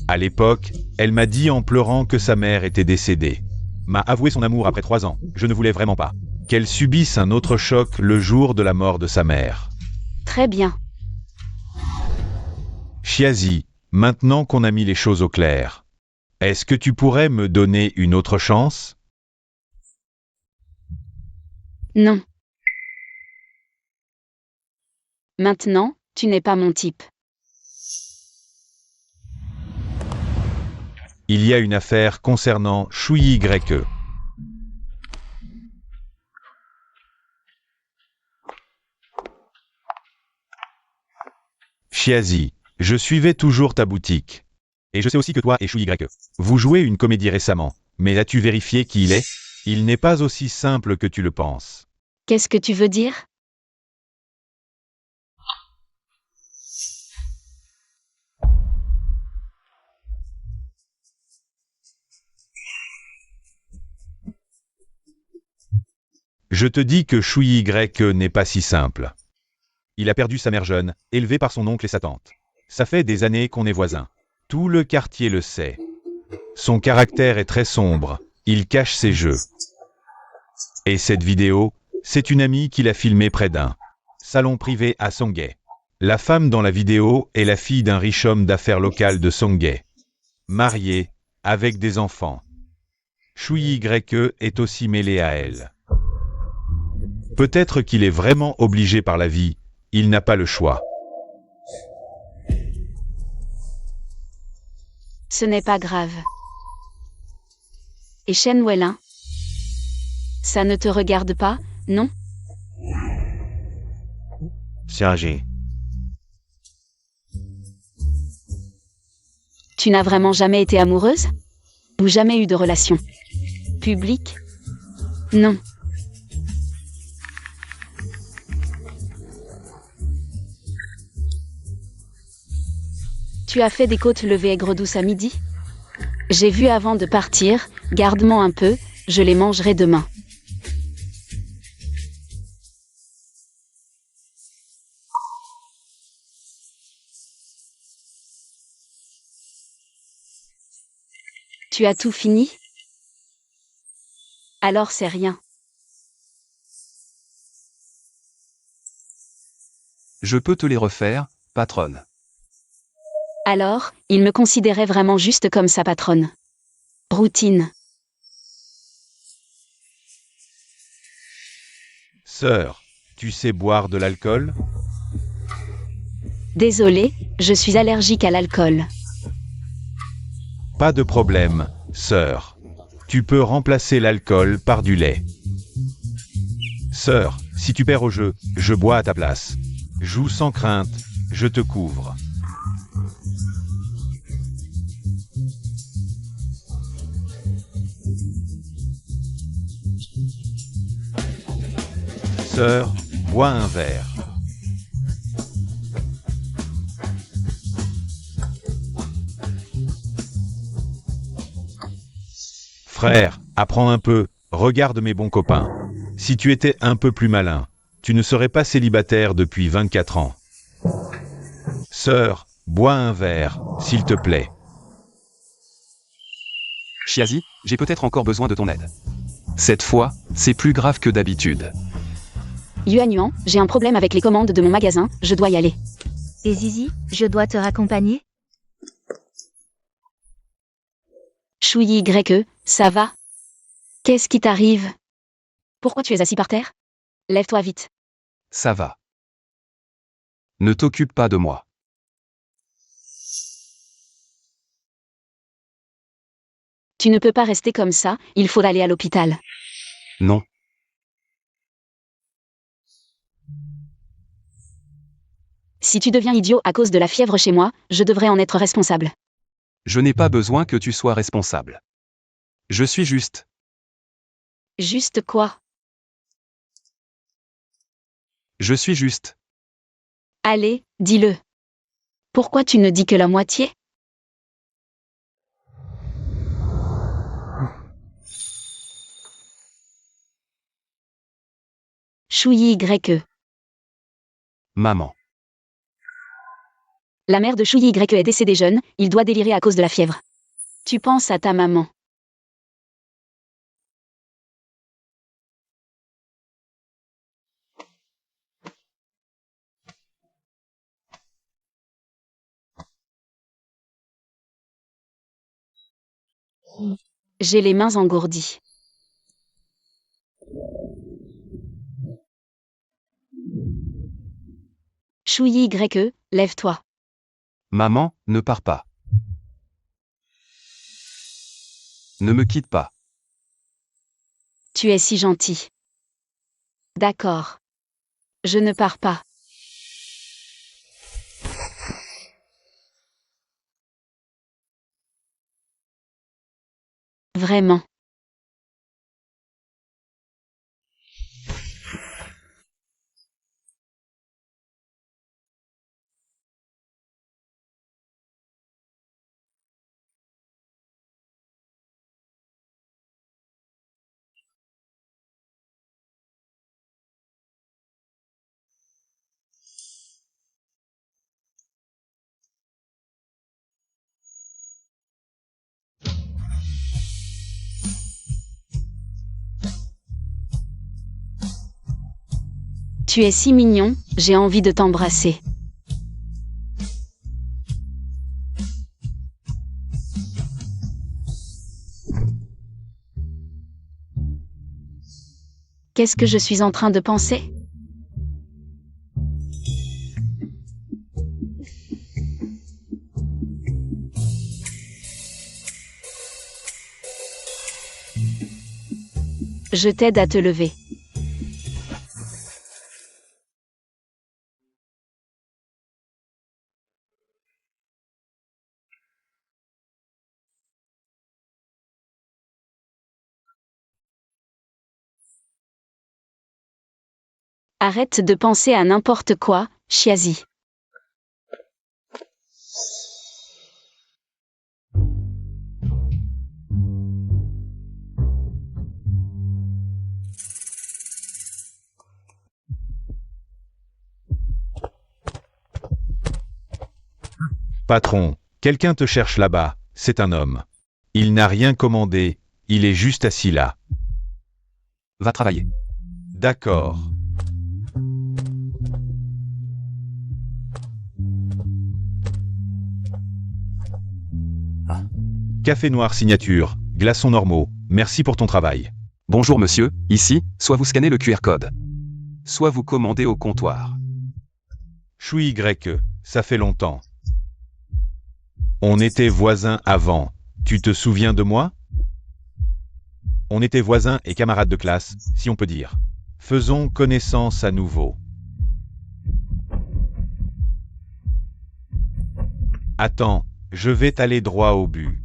S2: À l'époque, elle m'a dit en pleurant que sa mère était décédée. M'a avoué son amour après 3 ans, je ne voulais vraiment pas qu'elle subisse un autre choc le jour de la mort de sa mère.
S1: Très bien.
S2: Xiazi, maintenant qu'on a mis les choses au clair, est-ce que tu pourrais me donner une autre chance?
S1: Non. Maintenant, tu n'es pas mon type.
S2: Il y a une affaire concernant Shui YE. Xiazi, je suivais toujours ta boutique. Et je sais aussi que toi et Shui YE, vous jouez une comédie récemment. Mais as-tu vérifié qui il est? Il n'est pas aussi simple que tu le penses.
S1: Qu'est-ce que tu veux dire?
S2: Je te dis que Shui YE n'est pas si simple. Il a perdu sa mère jeune, élevée par son oncle et sa tante. Ça fait des années qu'on est voisins. Tout le quartier le sait. Son caractère est très sombre, il cache ses jeux. Et cette vidéo, c'est une amie qui l'a filmée près d'un salon privé à Songhae. La femme dans la vidéo est la fille d'un riche homme d'affaires local de Songhae. Mariée, avec des enfants. Shui YE est aussi mêlé à elle. Peut-être qu'il est vraiment obligé par la vie, il n'a pas le choix.
S1: Ce n'est pas grave. Et Shen Welin? Ça ne te regarde pas, non?
S2: Xiaji.
S1: Tu n'as vraiment jamais été amoureuse? Ou jamais eu de relation publique? Non. Tu as fait des côtes levées aigres douces à midi? J'ai vu avant de partir, garde-moi un peu, je les mangerai demain. Tu as tout fini? Alors c'est rien.
S4: Je peux te les refaire, patronne.
S1: Alors, il me considérait vraiment juste comme sa patronne. Routine.
S2: Sœur, tu sais boire de l'alcool?
S1: Désolée, je suis allergique à l'alcool.
S2: Pas de problème, sœur. Tu peux remplacer l'alcool par du lait. Sœur, si tu perds au jeu, je bois à ta place. Joue sans crainte, je te couvre. Sœur, bois un verre. Frère, apprends un peu, regarde mes bons copains. Si tu étais un peu plus malin, tu ne serais pas célibataire depuis 24 ans. Sœur, bois un verre, s'il te plaît.
S4: Chiazi, j'ai peut-être encore besoin de ton aide. Cette fois, c'est plus grave que d'habitude.
S1: Yuan Yuan, j'ai un problème avec les commandes de mon magasin, je dois y aller.
S3: Et Zizi, je dois te raccompagner?
S1: Shui YE, ça va? Qu'est-ce qui t'arrive? Pourquoi tu es assis par terre? Lève-toi vite.
S4: Ça va. Ne t'occupe pas de moi.
S1: Tu ne peux pas rester comme ça, il faut aller à l'hôpital.
S4: Non.
S1: Si tu deviens idiot à cause de la fièvre chez moi, je devrais en être responsable.
S4: Je n'ai pas besoin que tu sois responsable. Je suis juste.
S1: Juste quoi?
S4: Je suis juste.
S1: Allez, dis-le. Pourquoi tu ne dis que la moitié? Shui YE.
S4: Maman.
S1: La mère de Shui YE est décédée jeune, il doit délirer à cause de la fièvre. Tu penses à ta maman. J'ai les mains engourdies. Shui YE, lève-toi.
S4: Maman, ne pars pas. Ne me quitte pas.
S1: Tu es si gentil. D'accord. Je ne pars pas. Vraiment. Tu es si mignon, j'ai envie de t'embrasser. Qu'est-ce que je suis en train de penser? Je t'aide à te lever. Arrête de penser à n'importe quoi, Chiazi.
S2: Patron, quelqu'un te cherche là-bas, c'est un homme. Il n'a rien commandé, il est juste assis là.
S4: Va travailler.
S2: D'accord. Café noir signature, glaçons normaux, merci pour ton travail.
S4: Bonjour monsieur, ici, soit vous scannez le QR code. Soit vous commandez au comptoir.
S2: Choui Y, ça fait longtemps. On était voisins avant, tu te souviens de moi? On était voisins et camarades de classe, si on peut dire. Faisons connaissance à nouveau. Attends, je vais t'aller droit au but.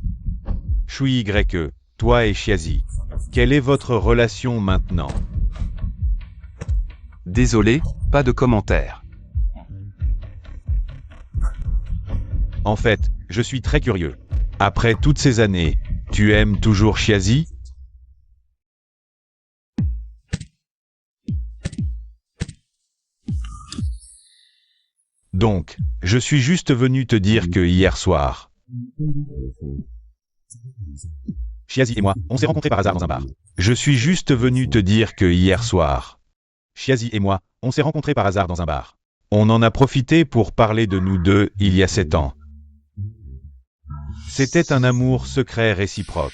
S2: Choui Y, toi et Chiazi, quelle est votre relation maintenant?
S4: Désolé, pas de commentaire.
S2: En fait, je suis très curieux. Après toutes ces années, tu aimes toujours Chiazi? Donc, je suis juste venu te dire que hier soir, Chiazi et moi, on s'est rencontrés par hasard dans un bar. Je suis juste venu te dire que hier soir, Chiazi et moi, on s'est rencontrés par hasard dans un bar. On en a profité pour parler de nous deux il y a 7 ans. C'était un amour secret réciproque.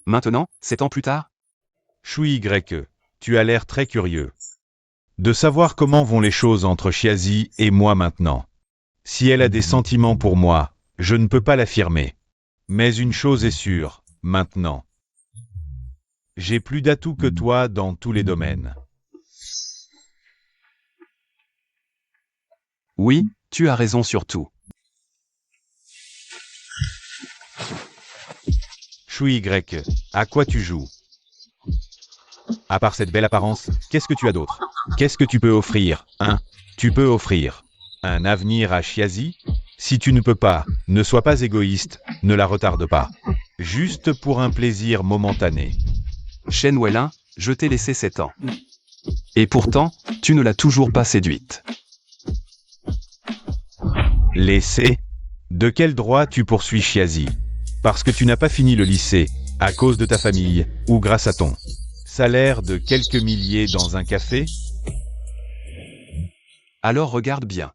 S4: Maintenant, 7 ans plus tard?
S2: Choui Y, tu as l'air très curieux. De savoir comment vont les choses entre Chiazi et moi maintenant. Si elle a des sentiments pour moi, je ne peux pas l'affirmer. Mais une chose est sûre, maintenant. J'ai plus d'atouts que toi dans tous les domaines.
S4: Oui, tu as raison sur tout.
S2: Choui Y, à quoi tu joues? À part cette belle apparence, qu'est-ce que tu as d'autre? Qu'est-ce que tu peux offrir, hein? Tu peux offrir un avenir à Chiazi? Si tu ne peux pas, ne sois pas égoïste, ne la retarde pas. Juste pour un plaisir momentané.
S4: Shen Weilin, je t'ai laissé 7 ans. Et pourtant, tu ne l'as toujours pas séduite.
S2: Laisser? De quel droit tu poursuis Chiazi? Parce que tu n'as pas fini le lycée, à cause de ta famille, ou grâce à ton salaire de quelques milliers dans un café?
S4: Alors regarde bien.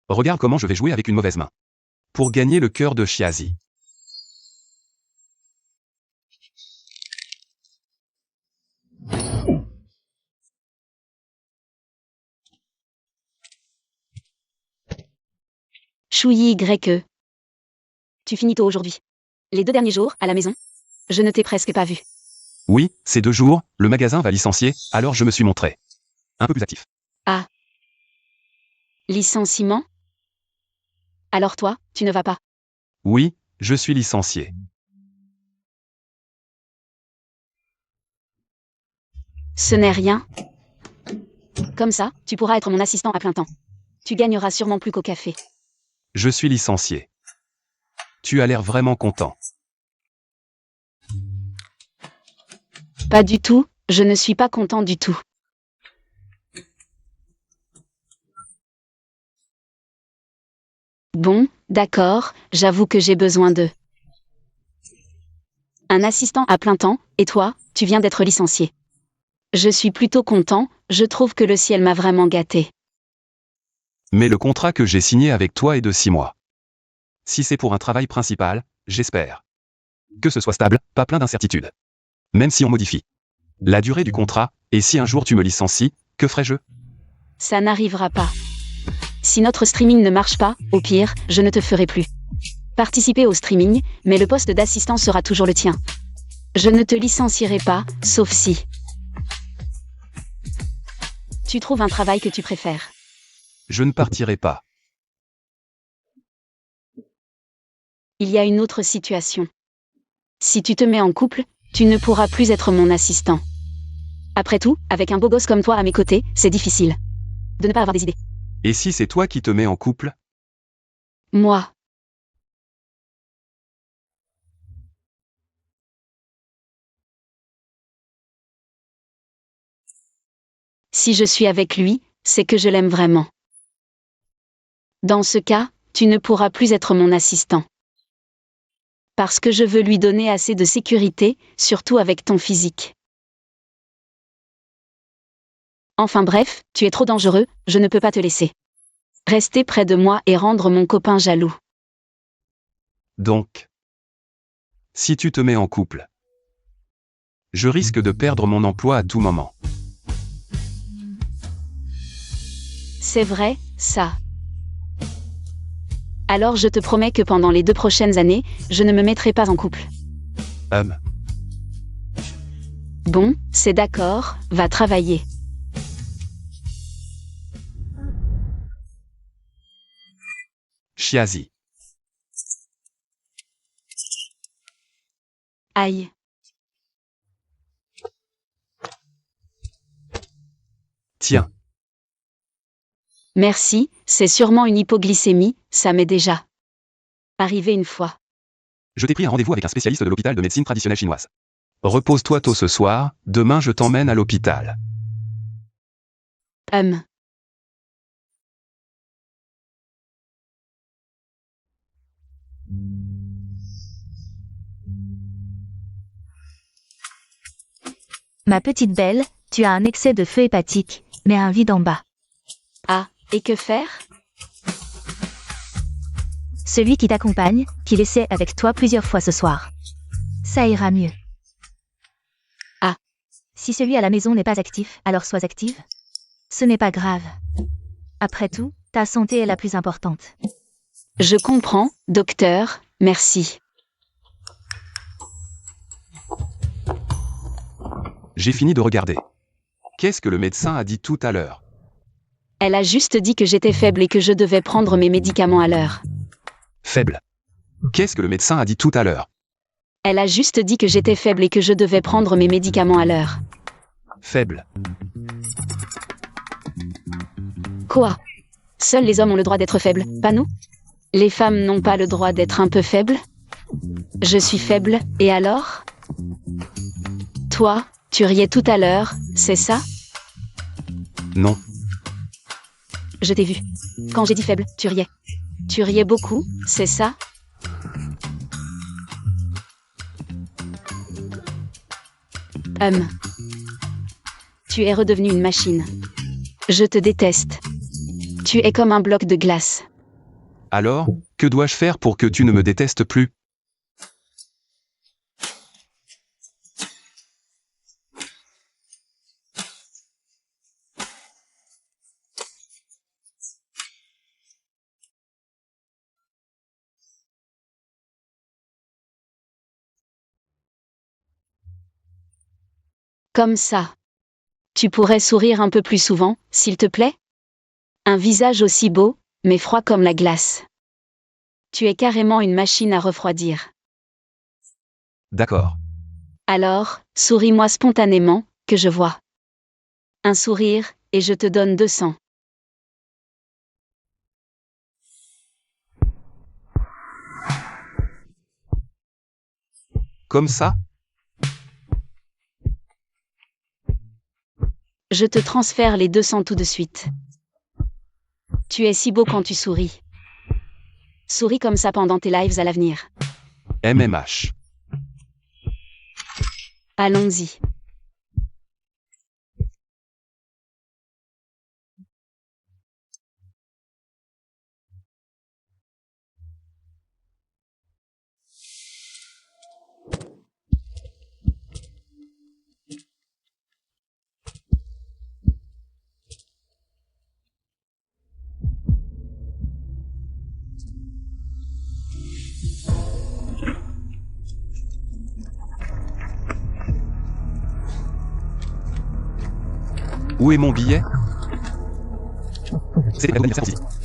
S4: Regarde comment je vais jouer avec une mauvaise main. Pour gagner le cœur de Chiazi.
S1: Choui Y. Tu finis tôt aujourd'hui. Les 2 derniers jours, à la maison, je ne t'ai presque pas vu.
S4: Oui, ces 2 jours, le magasin va licencier, alors je me suis montré un peu plus actif.
S1: Ah. Licenciement? Alors toi, tu ne vas pas.
S4: Oui, je suis licencié.
S1: Ce n'est rien. Comme ça, tu pourras être mon assistant à plein temps. Tu gagneras sûrement plus qu'au café.
S4: Je suis licencié. Tu as l'air vraiment content.
S1: Pas du tout, je ne suis pas content du tout. Bon, d'accord, j'avoue que j'ai besoin de... Un assistant à plein temps, et toi, tu viens d'être licencié. Je suis plutôt content, je trouve que le ciel m'a vraiment gâté.
S4: Mais le contrat que j'ai signé avec toi est de 6 mois. Si c'est pour un travail principal, j'espère que ce soit stable, pas plein d'incertitudes. Même si on modifie la durée du contrat, et si un jour tu me licencies, que ferais-je?
S1: Ça n'arrivera pas. Si notre streaming ne marche pas, au pire, je ne te ferai plus participer au streaming, mais le poste d'assistant sera toujours le tien. Je ne te licencierai pas, sauf si tu trouves un travail que tu préfères.
S4: Je ne partirai pas.
S1: Il y a une autre situation. Si tu te mets en couple, tu ne pourras plus être mon assistant. Après tout, avec un beau gosse comme toi à mes côtés, c'est difficile de ne pas avoir des idées.
S4: Et si c'est toi qui te mets en couple?
S1: Moi. Si je suis avec lui, c'est que je l'aime vraiment. Dans ce cas, tu ne pourras plus être mon assistant. Parce que je veux lui donner assez de sécurité, surtout avec ton physique. Enfin bref, tu es trop dangereux, je ne peux pas te laisser rester près de moi et rendre mon copain jaloux.
S4: Donc, si tu te mets en couple, je risque de perdre mon emploi à tout moment.
S1: C'est vrai, ça. Alors je te promets que pendant les 2 prochaines années, je ne me mettrai pas en couple. Bon, c'est d'accord, va travailler.
S4: Chiazi.
S1: Aïe.
S4: Tiens,
S1: Merci, c'est sûrement une hypoglycémie, ça m'est déjà arrivé une fois.
S4: je t'ai pris un rendez-vous avec un spécialiste de l'hôpital de médecine traditionnelle chinoise. Repose-toi tôt ce soir, demain je t'emmène à l'hôpital.
S3: Ma petite belle, tu as un excès de feu hépatique, mais un vide en bas.
S1: Ah, et que faire?
S3: Celui qui t'accompagne, qu'il essaie avec toi plusieurs fois ce soir. Ça ira mieux.
S1: Ah.
S3: Si celui à la maison n'est pas actif, alors sois active. Ce n'est pas grave. Après tout, ta santé est la plus importante.
S1: Je comprends, docteur, merci.
S4: J'ai fini de regarder. Qu'est-ce que le médecin a dit tout à l'heure?
S1: Elle a juste dit que j'étais faible et que je devais prendre mes médicaments à l'heure.
S4: Faible. Qu'est-ce que le médecin a dit tout à l'heure?
S1: Elle a juste dit que j'étais faible et que je devais prendre mes médicaments à l'heure.
S4: Faible.
S1: Quoi? Seuls les hommes ont le droit d'être faibles, pas nous? Les femmes n'ont pas le droit d'être un peu faibles? Je suis faible, et alors? Toi, tu riais tout à l'heure, c'est ça?
S4: Non.
S1: Je t'ai vu. Quand j'ai dit faible, tu riais. Tu riais beaucoup, c'est ça? Tu es redevenu une machine. Je te déteste. Tu es comme un bloc de glace.
S4: Alors, que dois-je faire pour que tu ne me détestes plus?
S1: Comme ça. Tu pourrais sourire un peu plus souvent, s'il te plaît? Un visage aussi beau, mais froid comme la glace. Tu es carrément une machine à refroidir.
S4: D'accord.
S1: Alors, souris-moi spontanément, que je vois. Un sourire, et je te donne 200.
S4: Comme ça?
S1: Je te transfère les 200 tout de suite. Tu es si beau quand tu souris. Souris comme ça pendant tes lives à l'avenir.
S4: MMH.
S1: Allons-y.
S4: Où est mon billet? C'est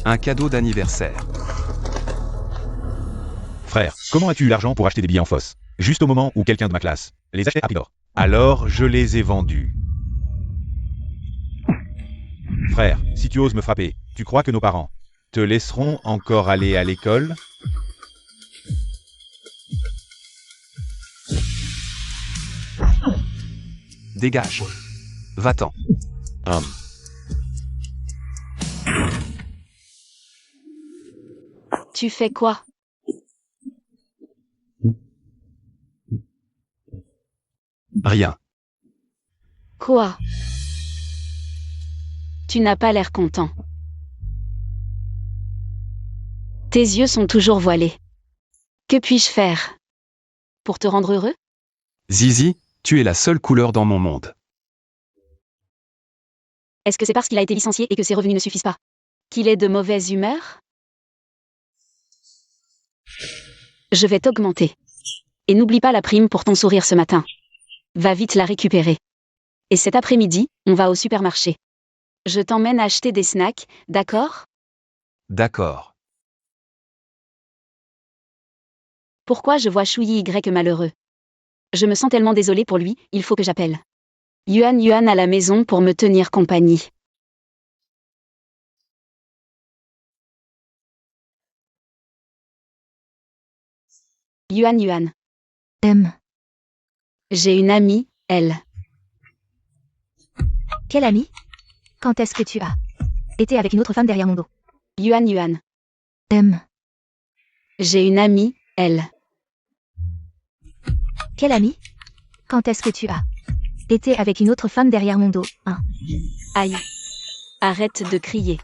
S4: un cadeau d'anniversaire.
S2: Frère, comment as-tu eu l'argent pour acheter des billets en fosse? Juste au moment où quelqu'un de ma classe les achetait à prix d'or. Alors, je les ai vendus. Frère, si tu oses me frapper, tu crois que nos parents te laisseront encore aller à l'école?
S4: Dégage. Va-t'en.
S1: Tu fais quoi?
S4: Rien.
S1: Quoi? Tu n'as pas l'air content. Tes yeux sont toujours voilés. Que puis-je faire? Pour te rendre heureux?
S4: Zizi, tu es la seule couleur dans mon monde.
S1: Est-ce que c'est parce qu'il a été licencié et que ses revenus ne suffisent pas? Qu'il est de mauvaise humeur? Je vais t'augmenter. Et n'oublie pas la prime pour ton sourire ce matin. Va vite la récupérer. Et cet après-midi, on va au supermarché. Je t'emmène acheter des snacks, d'accord?
S4: D'accord.
S1: Pourquoi je vois Chouyi Y malheureux? Je me sens tellement désolée pour lui, il faut que j'appelle Yuan à la maison pour me tenir compagnie. Yuan. J'ai une amie, elle.
S3: Quelle amie? Quand est-ce que tu as été avec une autre femme derrière mon dos?
S1: Yuan.
S3: M.
S1: J'ai une amie, elle.
S3: Quelle amie? Quand est-ce que tu as été avec une autre femme derrière mon dos? Hein?
S1: Aïe. Arrête de crier.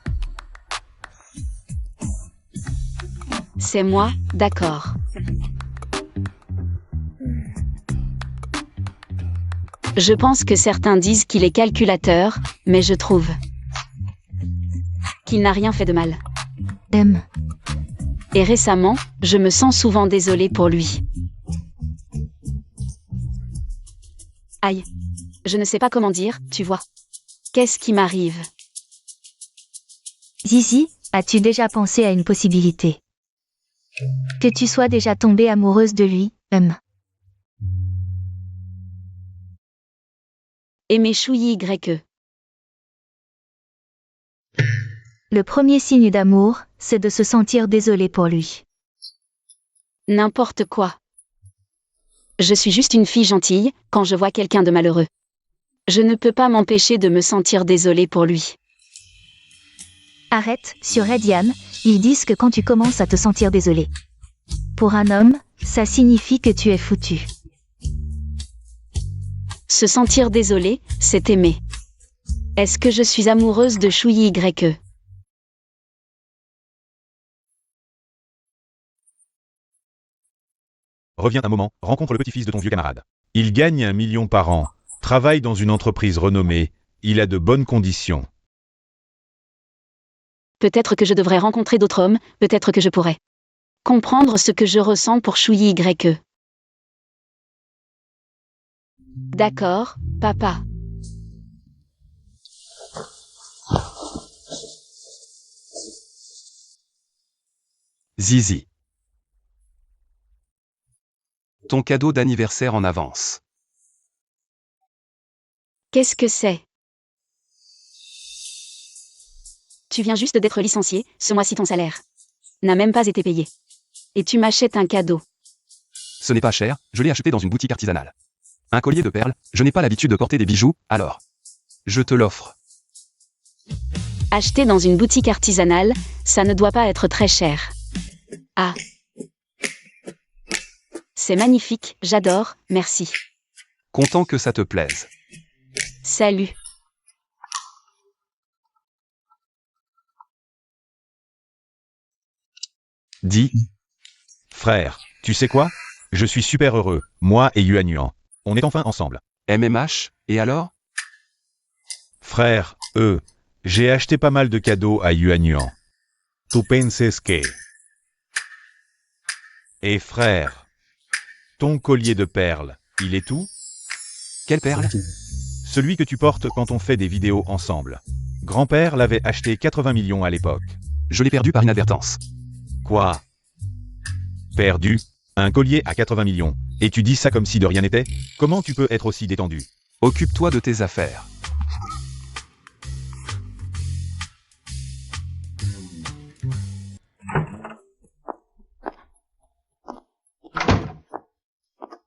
S1: C'est moi, d'accord. Je pense que certains disent qu'il est calculateur, mais je trouve qu'il n'a rien fait de mal.
S3: M.
S1: Et récemment, je me sens souvent désolée pour lui. Aïe. Je ne sais pas comment dire, tu vois. Qu'est-ce qui m'arrive?
S3: Zizi, as-tu déjà pensé à une possibilité? Que tu sois déjà tombée amoureuse de lui,
S1: Aimer Chouyi Y.
S3: Le premier signe d'amour, c'est de se sentir désolé pour lui.
S1: N'importe quoi. Je suis juste une fille gentille, quand je vois quelqu'un de malheureux. Je ne peux pas m'empêcher de me sentir désolée pour lui.
S3: Arrête, sur Redian, ils disent que quand tu commences à te sentir désolé pour un homme, ça signifie que tu es foutu.
S1: Se sentir désolée, c'est aimer. Est-ce que je suis amoureuse de Chouyi Y?
S2: Reviens un moment, rencontre le petit-fils de ton vieux camarade. Il gagne 1 million par an, travaille dans une entreprise renommée, il a de bonnes conditions.
S1: Peut-être que je devrais rencontrer d'autres hommes, peut-être que je pourrais comprendre ce que je ressens pour Chouyi Y. D'accord, papa.
S4: Zizi. Ton cadeau d'anniversaire en avance.
S1: Qu'est-ce que c'est? Tu viens juste d'être licencié, ce mois-ci ton salaire n'a même pas été payé. Et tu m'achètes un cadeau.
S4: Ce n'est pas cher, je l'ai acheté dans une boutique artisanale. Un collier de perles, je n'ai pas l'habitude de porter des bijoux, alors. Je te l'offre.
S1: Acheté dans une boutique artisanale, ça ne doit pas être très cher. Ah. C'est magnifique, j'adore, merci.
S4: Content que ça te plaise.
S1: Salut.
S2: Dis. Frère, tu sais quoi? Je suis super heureux, moi et Yuan Yuan. On est enfin ensemble.
S4: MMH, et alors?
S2: Frère, j'ai acheté pas mal de cadeaux à Yuan Yuan. Tu penses que... Et frère, ton collier de perles, il est où?
S4: Quelle perle?
S2: Celui que tu portes quand on fait des vidéos ensemble. Grand-père l'avait acheté 80 millions à l'époque.
S4: Je l'ai perdu par inadvertance.
S2: Quoi? Perdu? Un collier à 80 millions. Et tu dis ça comme si de rien n'était? Comment tu peux être aussi détendu?
S4: Occupe-toi de tes affaires.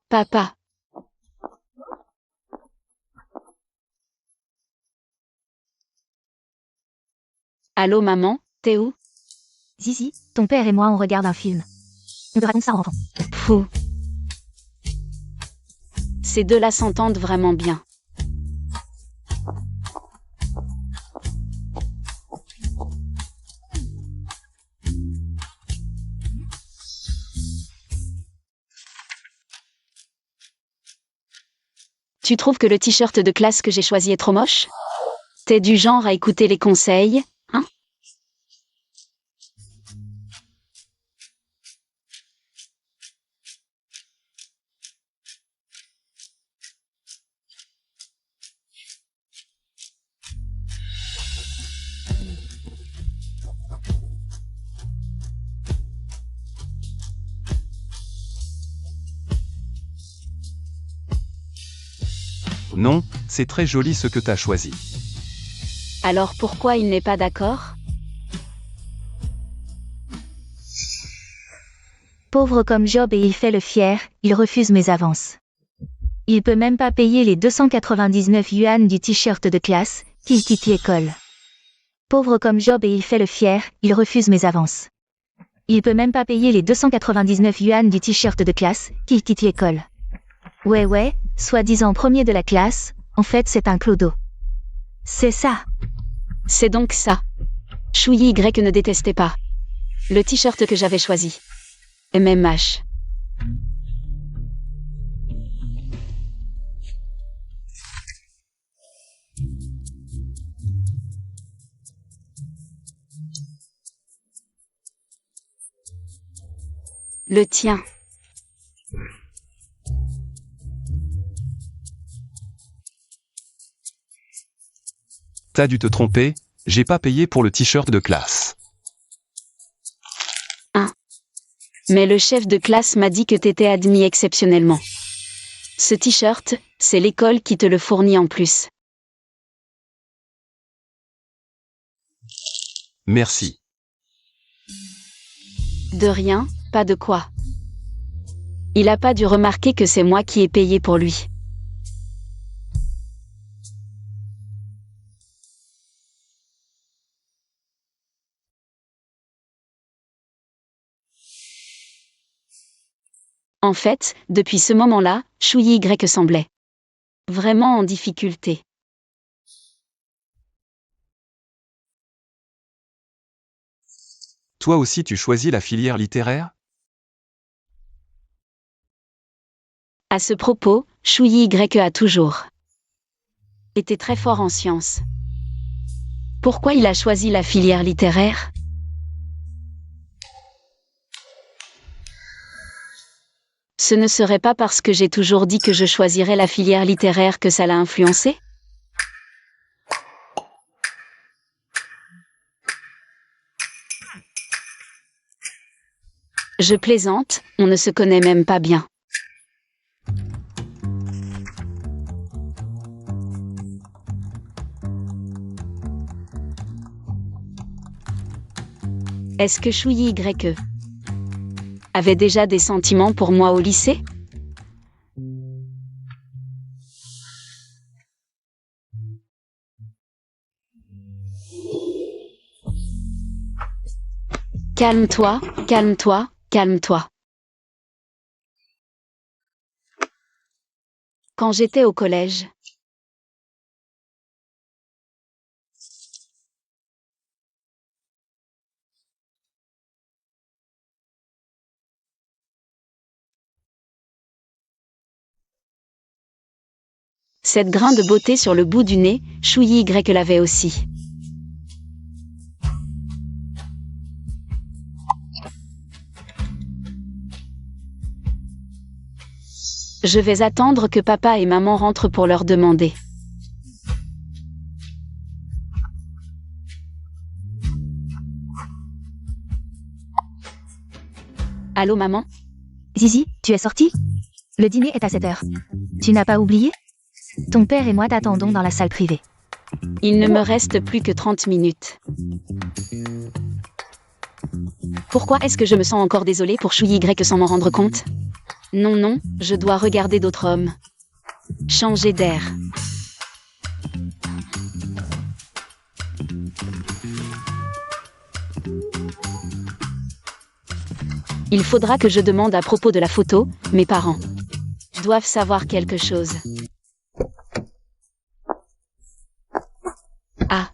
S1: Papa. Allô maman, t'es où?
S3: Zizi, ton père et moi on regarde un film. On te raconte ça en enfant.
S1: Fou. Ces deux-là s'entendent vraiment bien. Tu trouves que le t-shirt de classe que j'ai choisi est trop moche? T'es du genre à écouter les conseils, hein?
S4: Non, c'est très joli ce que t'as choisi.
S1: Alors pourquoi il n'est pas d'accord?
S3: Pauvre comme Job et il fait le fier, il refuse mes avances. Il peut même pas payer les 299 yuan du t-shirt de classe, qu'il quitte l'école. Pauvre comme Job et il fait le fier, il refuse mes avances. Il peut même pas payer les 299 yuan du t-shirt de classe, qu'il quitte l'école. Ouais, soi-disant premier de la classe, en fait c'est un clodo. C'est ça.
S1: C'est donc ça. Chouyi Y ne détestait pas le t-shirt que j'avais choisi. MMH. Le tien.
S4: T'as dû te tromper, j'ai pas payé pour le t-shirt de classe.
S1: Mais le chef de classe m'a dit que t'étais admis exceptionnellement. Ce t-shirt, c'est l'école qui te le fournit en plus.
S4: Merci.
S1: De rien, pas de quoi. Il a pas dû remarquer que c'est moi qui ai payé pour lui. En fait, depuis ce moment-là, Chouyi Y semblait vraiment en difficulté.
S4: Toi aussi tu choisis la filière littéraire?
S1: À ce propos, Chouyi Y a toujours été très fort en sciences. Pourquoi il a choisi la filière littéraire? Ce ne serait pas parce que j'ai toujours dit que je choisirais la filière littéraire que ça l'a influencé? Je plaisante, on ne se connaît même pas bien. Est-ce que Chouyi YE avait déjà des sentiments pour moi au lycée? Calme-toi, calme-toi, calme-toi. Quand j'étais au collège. Cette grain de beauté sur le bout du nez, Chouyi Y l'avait aussi. Je vais attendre que papa et maman rentrent pour leur demander. Allô maman?
S3: Zizi, tu es sortie? Le dîner est à 7h. Tu n'as pas oublié? Ton père et moi t'attendons dans la salle privée.
S1: Il ne me reste plus que 30 minutes. Pourquoi est-ce que je me sens encore désolée pour Chouyi Y sans m'en rendre compte? Non, non, je dois regarder d'autres hommes. Changer d'air. Il faudra que je demande à propos de la photo, mes parents doivent savoir quelque chose. Ah,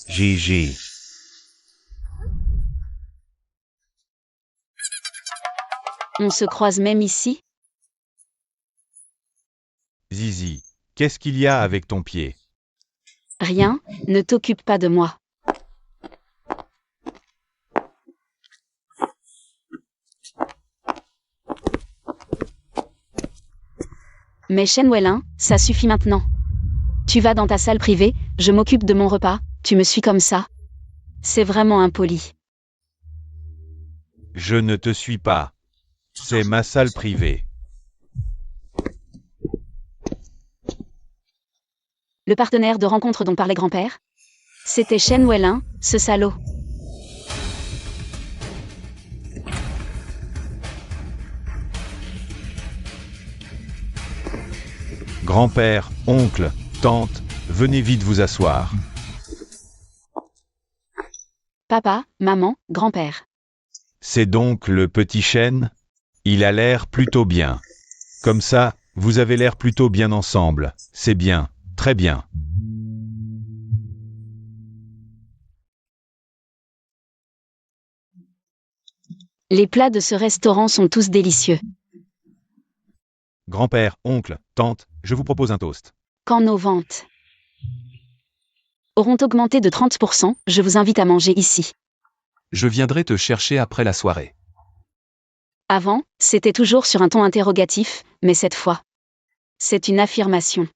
S2: GG.
S1: on se croise même ici?
S2: Zizi, qu'est-ce qu'il y a avec ton pied?
S1: Rien, ne t'occupe pas de moi. Mais Shenwellin, ça suffit maintenant. Tu vas dans ta salle privée, je m'occupe de mon repas, tu me suis comme ça. C'est vraiment impoli.
S2: Je ne te suis pas. C'est ma salle privée.
S1: Le partenaire de rencontre dont parlait grand-père? C'était Shenwellin, ce salaud.
S2: Grand-père, oncle, tante, venez vite vous asseoir.
S1: Papa, maman, grand-père.
S2: C'est donc le petit chêne? Il a l'air plutôt bien. Comme ça, vous avez l'air plutôt bien ensemble. C'est bien, très bien.
S1: Les plats de ce restaurant sont tous délicieux.
S2: Grand-père, oncle, tante, je vous propose un toast.
S1: Quand nos ventes auront augmenté de 30%, je vous invite à manger ici.
S4: Je viendrai te chercher après la soirée.
S1: Avant, c'était toujours sur un ton interrogatif, mais cette fois, c'est une affirmation.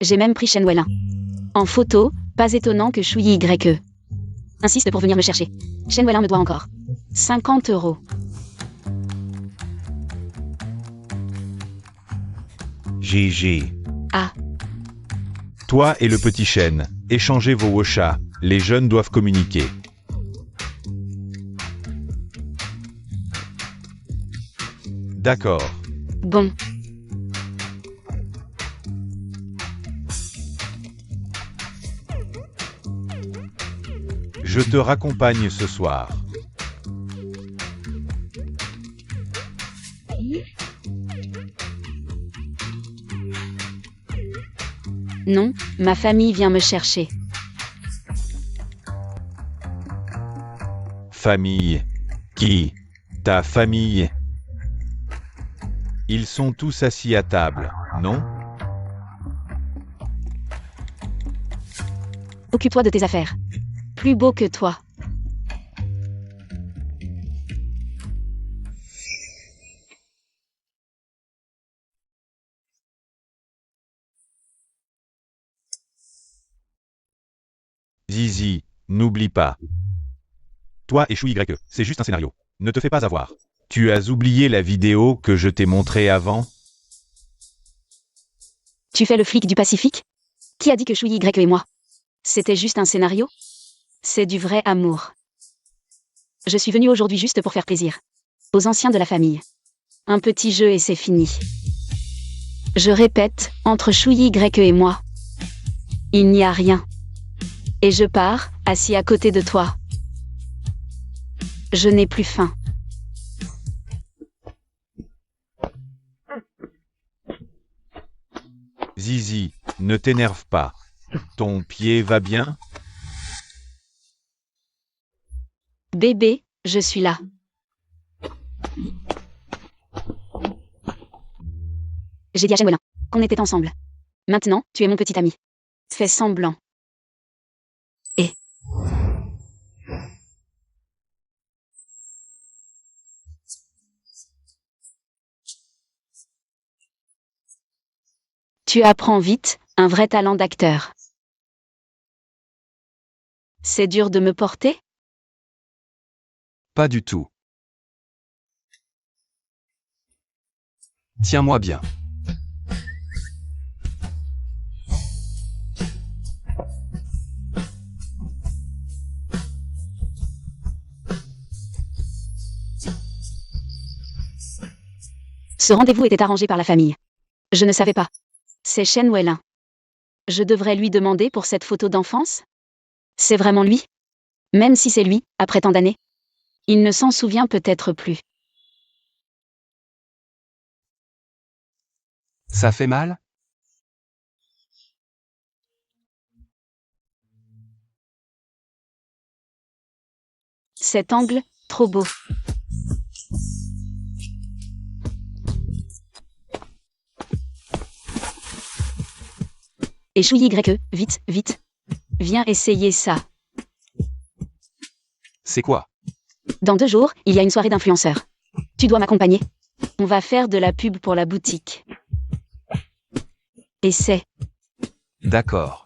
S1: J'ai même pris Shenwellin en photo, pas étonnant que Chouyi YE insiste pour venir me chercher. Shenwellin me doit encore 50 €.
S2: GG.
S1: Ah,
S2: Toi et le petit chêne, échangez vos woshas, les jeunes doivent communiquer. D'accord.
S1: bon.
S2: Je te raccompagne ce soir.
S1: Non, ma famille vient me chercher.
S2: Famille. Qui? Ta famille. Ils sont tous assis à table, non?
S1: Occupe-toi de tes affaires. Plus beau que toi.
S2: Zizi, n'oublie pas. Toi et Chou YE, c'est juste un scénario. Ne te fais pas avoir. Tu as oublié la vidéo que je t'ai montrée avant?
S1: Tu fais le flic du Pacifique? Qui a dit que Chou YE et moi? C'était juste un scénario? C'est du vrai amour. Je suis venue aujourd'hui juste pour faire plaisir. Aux anciens de la famille. Un petit jeu et c'est fini. Je répète, entre Chou YE et moi. Il n'y a rien. Et je pars, assis à côté de toi. Je n'ai plus faim.
S2: Zizi, ne t'énerve pas. Ton pied va bien?
S1: Bébé, je suis là. J'ai dit à Jen qu'on était ensemble. Maintenant, tu es mon petit ami. Fais semblant. Et... Tu apprends vite, un vrai talent d'acteur. C'est dur de me porter?
S4: Pas du tout. Tiens-moi bien.
S1: Ce rendez-vous était arrangé par la famille. Je ne savais pas. C'est Shen Weilin. Je devrais lui demander pour cette photo d'enfance? C'est vraiment lui? Même si c'est lui, après tant d'années? Il ne s'en souvient peut-être plus.
S4: Ça fait mal?
S1: Cet angle, trop beau. Et Chou YE, vite, vite. Viens essayer ça.
S4: C'est quoi?
S1: Dans 2 jours, il y a une soirée d'influenceurs. Tu dois m'accompagner. On va faire de la pub pour la boutique. Et c'est...
S4: D'accord.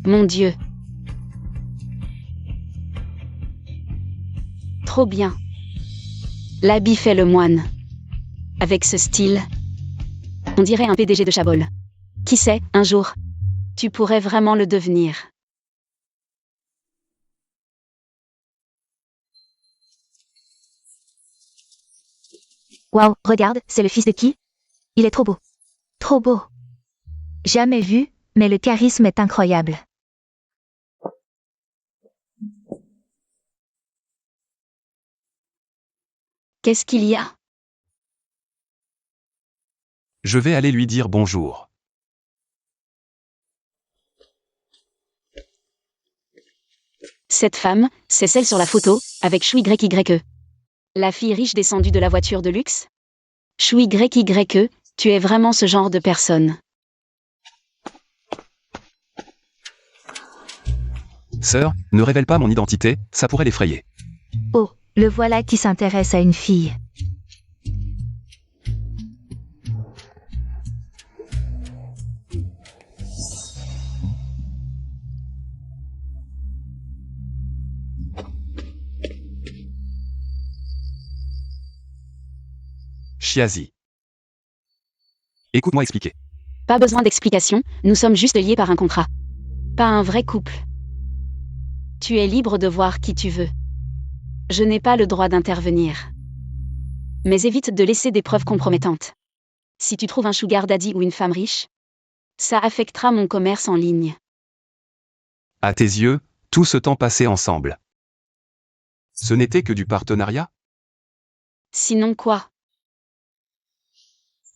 S1: Mon Dieu. Trop bien. L'habit fait le moine. Avec ce style. On dirait un PDG de Chabol. Qui sait, un jour. Tu pourrais vraiment le devenir.
S3: Waouh, regarde, c'est le fils de qui? Il est trop beau. Trop beau. Jamais vu, mais le charisme est incroyable.
S1: Qu'est-ce qu'il y a?
S4: Je vais aller lui dire bonjour.
S1: Cette femme, c'est celle sur la photo, avec Chou YE. La fille riche descendue de la voiture de luxe? Chou YE, tu es vraiment ce genre de personne.
S4: Sœur, ne révèle pas mon identité, ça pourrait l'effrayer.
S3: Oh, le voilà qui s'intéresse à une fille.
S4: Chiazi. Écoute-moi expliquer.
S1: Pas besoin d'explication, nous sommes juste liés par un contrat. Pas un vrai couple. Tu es libre de voir qui tu veux. Je n'ai pas le droit d'intervenir. Mais évite de laisser des preuves compromettantes. Si tu trouves un sugar daddy ou une femme riche, ça affectera mon commerce en ligne.
S4: À tes yeux, tout ce temps passé ensemble. Ce n'était que du partenariat?
S1: Sinon quoi?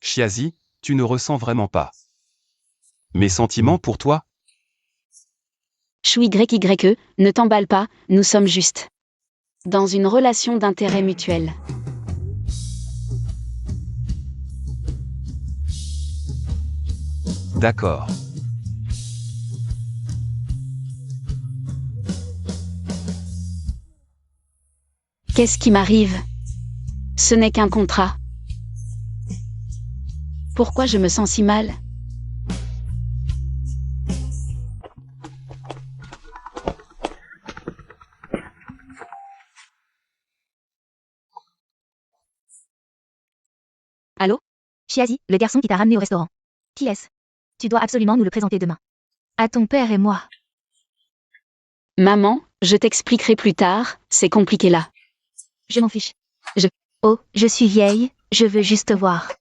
S4: Chiazi, tu ne ressens vraiment pas mes sentiments pour toi?
S1: Chou YE, ne t'emballe pas, nous sommes juste dans une relation d'intérêt mutuel.
S4: D'accord.
S1: Qu'est-ce qui m'arrive? Ce n'est qu'un contrat. Pourquoi je me sens si mal? Allô?
S3: Chiazi, le garçon qui t'a ramené au restaurant. Qui est-ce? Tu dois absolument nous le présenter demain. À ton père et moi.
S1: Maman, je t'expliquerai plus tard, c'est compliqué là.
S3: Je m'en fiche. Oh, je suis vieille, je veux juste voir.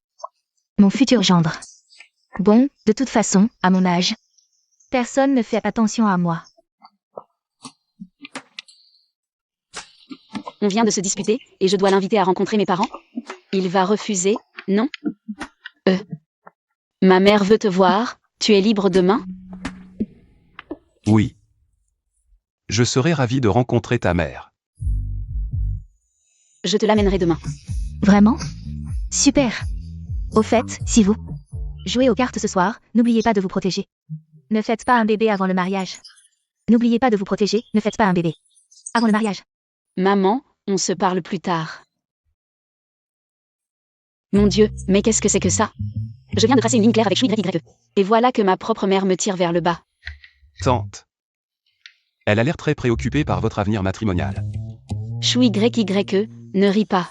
S3: Mon futur gendre. Bon, de toute façon, à mon âge, personne ne fait attention à moi.
S1: On vient de se disputer, et je dois l'inviter à rencontrer mes parents? Il va refuser, non? Ma mère veut te voir, tu es libre demain?
S4: Oui. Je serais ravi de rencontrer ta mère.
S1: Je te l'amènerai demain.
S3: Vraiment? Super. Au fait, si vous jouez aux cartes ce soir, n'oubliez pas de vous protéger. Ne faites pas un bébé avant le mariage. N'oubliez pas de vous protéger, ne faites pas un bébé avant le mariage.
S1: Maman, on se parle plus tard. Mon Dieu, mais qu'est-ce que c'est que ça? Je viens de tracer une ligne claire avec YYE. Et voilà que ma propre mère me tire vers le bas.
S4: Tante. Elle a l'air très préoccupée par votre avenir matrimonial.
S1: YYE, ne ris pas.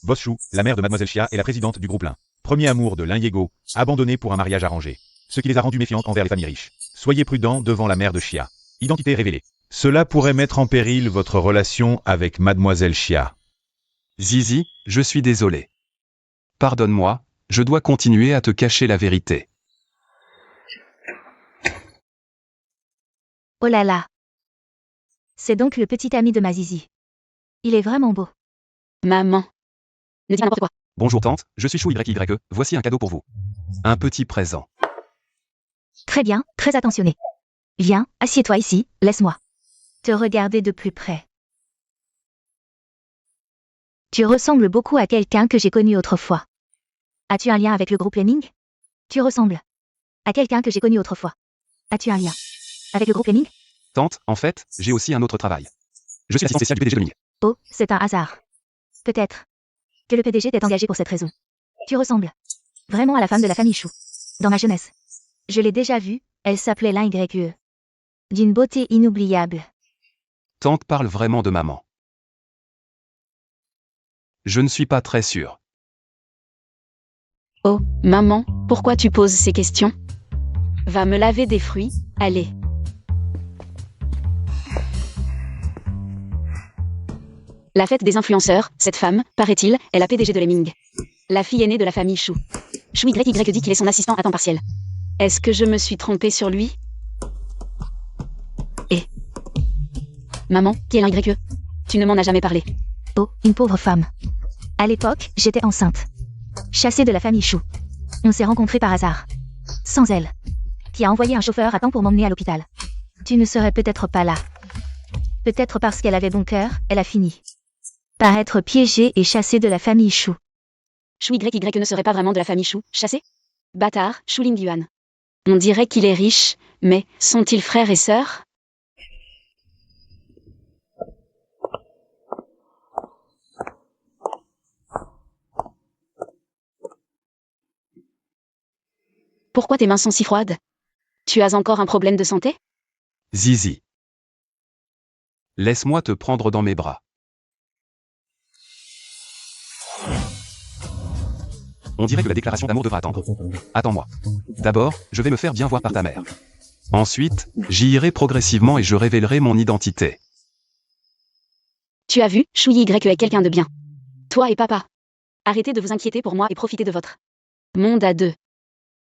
S2: Boss Chou, la mère de Mademoiselle Chia est la présidente du groupe Lin. Premier amour de Lin Yego, abandonné pour un mariage arrangé. Ce qui les a rendus méfiantes envers les familles riches. Soyez prudents devant la mère de Chia. Identité révélée. Cela pourrait mettre en péril votre relation avec Mademoiselle Chia.
S4: Zizi, je suis désolé. Pardonne-moi, je dois continuer à te cacher la vérité.
S3: Oh là là. C'est donc le petit ami de ma Zizi. Il est vraiment beau.
S1: Maman. Ne dis pas n'importe quoi.
S4: Bonjour tante, je suis Chou YYE, voici un cadeau pour vous. Un petit présent.
S3: Très bien, très attentionné. Viens, assieds-toi ici, laisse-moi te regarder de plus près. Tu ressembles beaucoup à quelqu'un que j'ai connu autrefois. As-tu un lien avec le groupe Lemming? Tu ressembles à quelqu'un que j'ai connu autrefois. As-tu un lien avec le groupe Lemming?
S4: Tante, en fait, j'ai aussi un autre travail. Je suis assistant spécial du PDG de Lemming.
S3: Oh, c'est un hasard. Peut-être que le PDG t'est engagé pour cette raison. Tu ressembles vraiment à la femme de la famille Chou. Dans ma jeunesse. Je l'ai déjà vue, elle s'appelait Lin YE. D'une beauté inoubliable.
S4: Tante parle vraiment de maman. Je ne suis pas très sûr.
S1: Oh, maman, pourquoi tu poses ces questions? Va me laver des fruits, allez. La fête des influenceurs, cette femme, paraît-il, est la PDG de Lemming. La fille aînée de la famille Chou. Chou YY dit qu'il est son assistant à temps partiel. Est-ce que je me suis trompée sur lui? Maman, qui est Lin YE? Tu ne m'en as jamais parlé.
S3: Oh, une pauvre femme. À l'époque, j'étais enceinte. Chassée de la famille Chou. On s'est rencontrés par hasard. Sans elle. Qui a envoyé un chauffeur à temps pour m'emmener à l'hôpital. Tu ne serais peut-être pas là. Peut-être parce qu'elle avait bon cœur, elle a fini par être piégée et chassée de la famille Chou.
S1: Chou YY ne serait pas vraiment de la famille Chou, chassé? Bâtard, Chou Ling Yuan. On dirait qu'il est riche, mais sont-ils frères et sœurs? Pourquoi tes mains sont si froides? Tu as encore un problème de santé?
S4: Zizi. Laisse-moi te prendre dans mes bras. On dirait que la déclaration d'amour devra attendre. Attends-moi. D'abord, je vais me faire bien voir par ta mère. Ensuite, j'y irai progressivement et je révélerai mon identité.
S1: Tu as vu, Chou YY est quelqu'un de bien. Toi et papa. Arrêtez de vous inquiéter pour moi et profitez de votre monde à deux.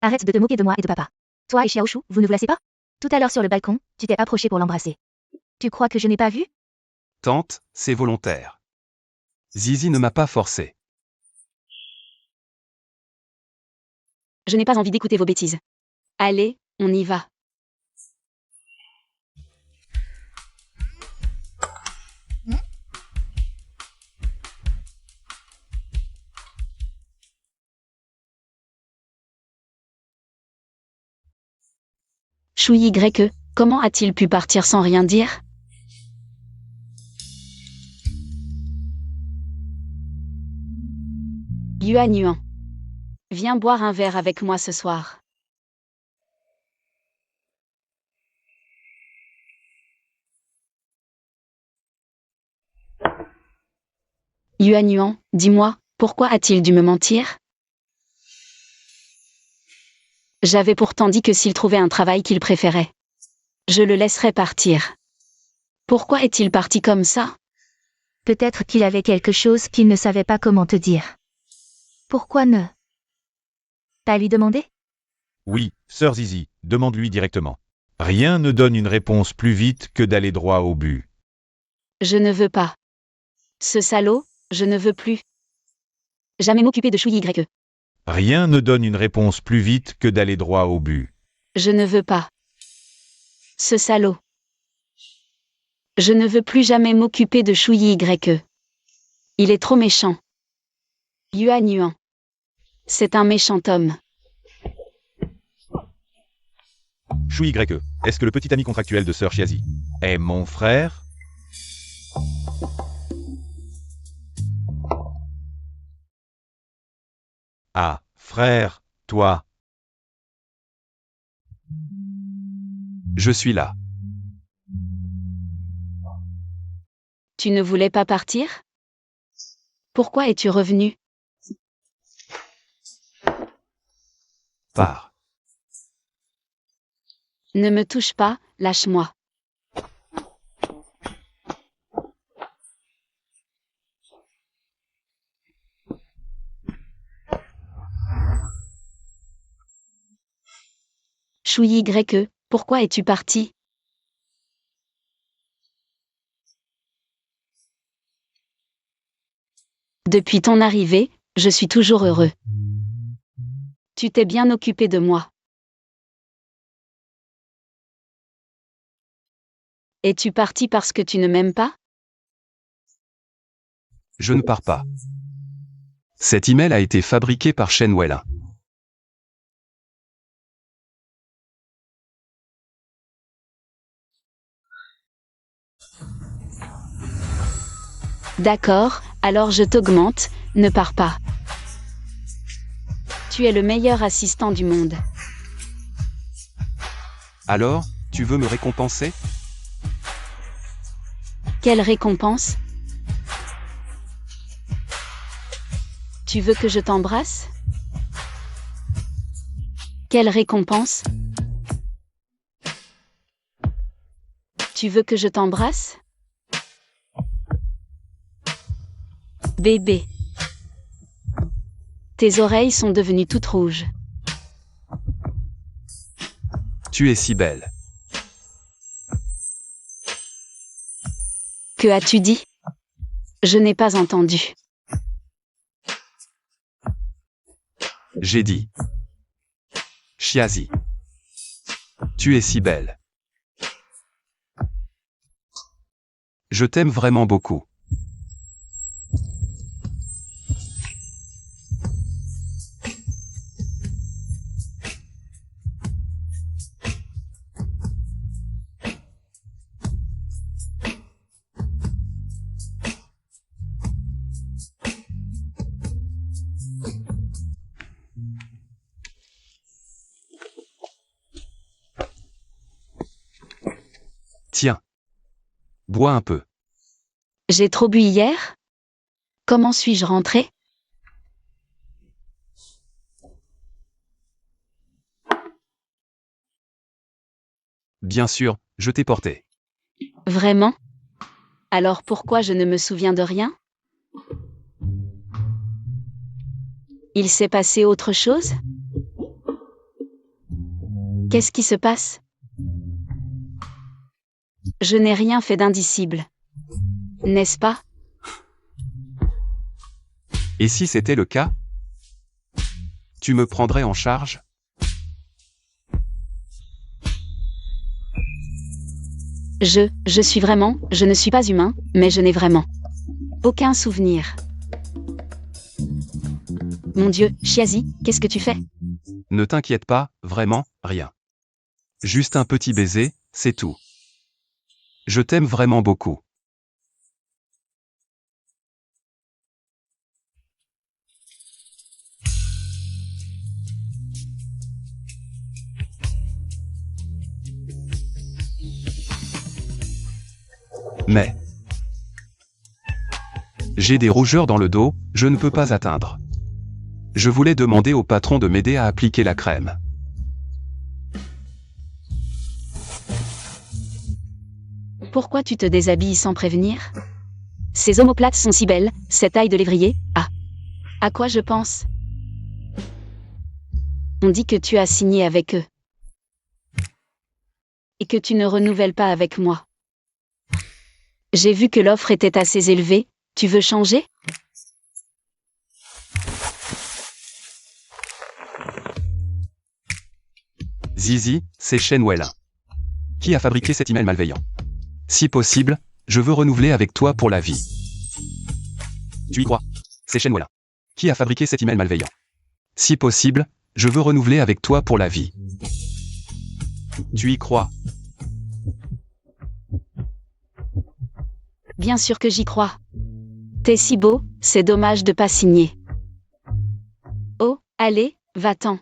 S3: Arrête de te moquer de moi et de papa. Toi et Xiao Chou, vous ne vous lassez pas? Tout à l'heure sur le balcon, tu t'es approché pour l'embrasser. Tu crois que je n'ai pas vu?
S4: Tante, c'est volontaire. Zizi ne m'a pas forcé.
S1: Je n'ai pas envie d'écouter vos bêtises. Allez, on y va. Shui Y, comment a-t-il pu partir sans rien dire? Yuan Yuan. Viens boire un verre avec moi ce soir. Yuan Yuan, dis-moi, pourquoi a-t-il dû me mentir? J'avais pourtant dit que s'il trouvait un travail qu'il préférait, je le laisserais partir. Pourquoi est-il parti comme ça?
S3: Peut-être qu'il avait quelque chose qu'il ne savait pas comment te dire. Pourquoi ne pas lui demander?
S2: Oui, sœur Zizi, demande-lui directement. Rien ne donne une réponse plus vite que d'aller droit au but.
S1: Je ne veux pas. Ce salaud, je ne veux plus jamais m'occuper de Shui Y.
S2: Rien ne donne une réponse plus vite que d'aller droit au but.
S1: Je ne veux pas. Ce salaud. Je ne veux plus jamais m'occuper de Shui Y. Il est trop méchant. Yuan Yuan. C'est un méchant homme.
S2: Shui Y, est-ce que le petit ami contractuel de sœur Chiazi est mon frère? Ah, frère, toi.
S4: Je suis là.
S1: Tu ne voulais pas partir? Pourquoi es-tu revenu?
S4: Pars.
S1: Ne me touche pas, lâche-moi. Shui Y, pourquoi es-tu parti? Depuis ton arrivée, je suis toujours heureux. Tu t'es bien occupé de moi. Es-tu parti parce que tu ne m'aimes pas?
S4: Je ne pars pas. Cet email a été fabriqué par Shenwell.
S1: D'accord, alors je t'augmente, ne pars pas. Tu es le meilleur assistant du monde.
S4: Alors, tu veux me récompenser?
S1: Quelle récompense? Tu veux que je t'embrasse? Quelle récompense? Tu veux que je t'embrasse? Bébé. Tes oreilles sont devenues toutes rouges.
S4: Tu es si belle.
S1: Que as-tu dit? Je n'ai pas entendu.
S4: J'ai dit. Chiazi. Tu es si belle. Je t'aime vraiment beaucoup. Tiens. Bois un peu.
S1: J'ai trop bu hier? Comment suis-je rentrée?
S4: Bien sûr, je t'ai porté.
S1: Vraiment? Alors pourquoi je ne me souviens de rien? Il s'est passé autre chose? Qu'est-ce qui se passe? Je n'ai rien fait d'indicible. N'est-ce pas?
S4: Et si c'était le cas? Tu me prendrais en charge?
S1: Je suis vraiment, je ne suis pas humain, mais je n'ai vraiment aucun souvenir. Mon Dieu, Chiazi, qu'est-ce que tu fais?
S4: Ne t'inquiète pas, vraiment, rien. Juste un petit baiser, c'est tout. Je t'aime vraiment beaucoup. Mais j'ai des rougeurs dans le dos, je ne peux pas atteindre. Je voulais demander au patron de m'aider à appliquer la crème.
S1: Pourquoi tu te déshabilles sans prévenir? Ces omoplates sont si belles, cette taille de lévrier. Ah. À quoi je pense? On dit que tu as signé avec eux. Et que tu ne renouvelles pas avec moi. J'ai vu que l'offre était assez élevée, tu veux changer?
S4: Zizi, c'est Shenwell. Qui a fabriqué cet email malveillant? Si possible, je veux renouveler avec toi pour la vie. Tu y crois? C'est Shenwell. Qui a fabriqué cet email malveillant? Si possible, je veux renouveler avec toi pour la vie. Tu y crois?
S1: Bien sûr que j'y crois. T'es si beau, c'est dommage de pas signer. Oh, allez, va-t'en.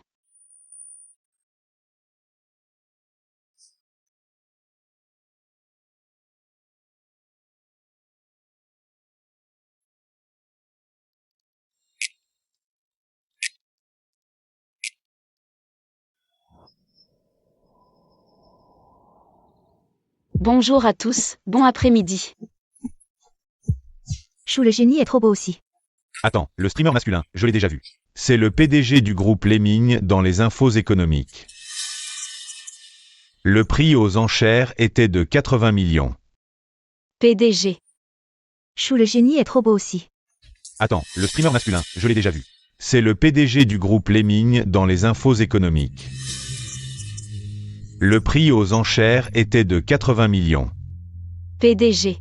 S1: Bonjour à tous, bon après-midi.
S3: Chou le génie est trop beau aussi.
S2: Attends, le streamer masculin, je l'ai déjà vu. C'est le PDG du groupe Lemming dans les infos économiques. Le prix aux enchères était de 80 millions.
S1: PDG.
S3: Chou le génie est trop beau aussi.
S2: Attends, le streamer masculin, je l'ai déjà vu. C'est le PDG du groupe Lemming dans les infos économiques. Le prix aux enchères était de 80 millions.
S1: PDG.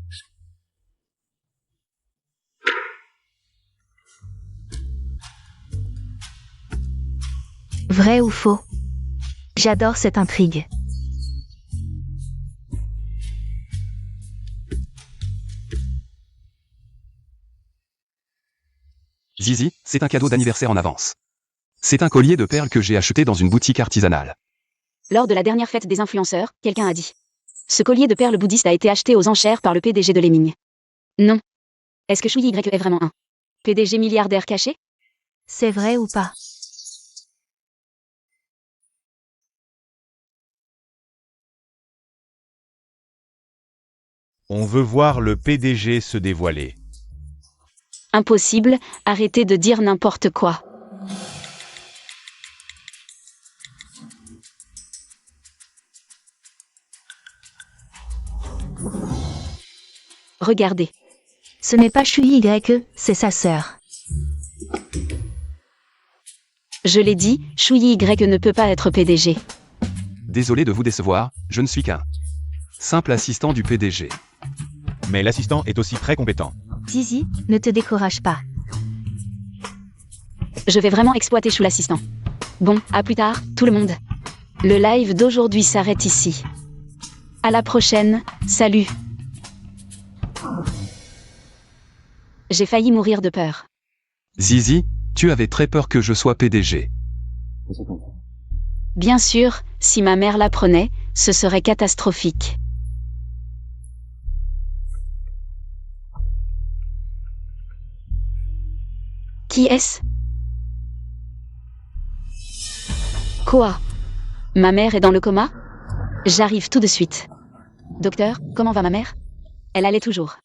S3: Vrai ou faux? J'adore cette intrigue.
S4: Zizi, c'est un cadeau d'anniversaire en avance. C'est un collier de perles que j'ai acheté dans une boutique artisanale.
S1: Lors de la dernière fête des influenceurs, quelqu'un a dit. Ce collier de perles bouddhistes a été acheté aux enchères par le PDG de Lemming. Non. Est-ce que Shui Y est vraiment un PDG milliardaire caché?
S3: C'est vrai ou pas?
S2: On veut voir le PDG se dévoiler.
S1: Impossible, arrêtez de dire n'importe quoi. Regardez.
S3: Ce n'est pas Shui Y, c'est sa sœur.
S1: Je l'ai dit, Shui Y ne peut pas être PDG.
S4: Désolé de vous décevoir, je ne suis qu'un simple assistant du PDG.
S2: Mais l'assistant est aussi très compétent.
S3: Zizi, ne te décourage pas.
S1: Je vais vraiment exploiter Chou l'assistant. Bon, à plus tard, tout le monde. Le live d'aujourd'hui s'arrête ici. À la prochaine, salut. J'ai failli mourir de peur.
S4: Zizi, tu avais très peur que je sois PDG.
S1: Bien sûr, si ma mère l'apprenait, ce serait catastrophique. Qui est-ce? Quoi? Ma mère est dans le coma? J'arrive tout de suite. Docteur, comment va ma mère? Elle allait toujours.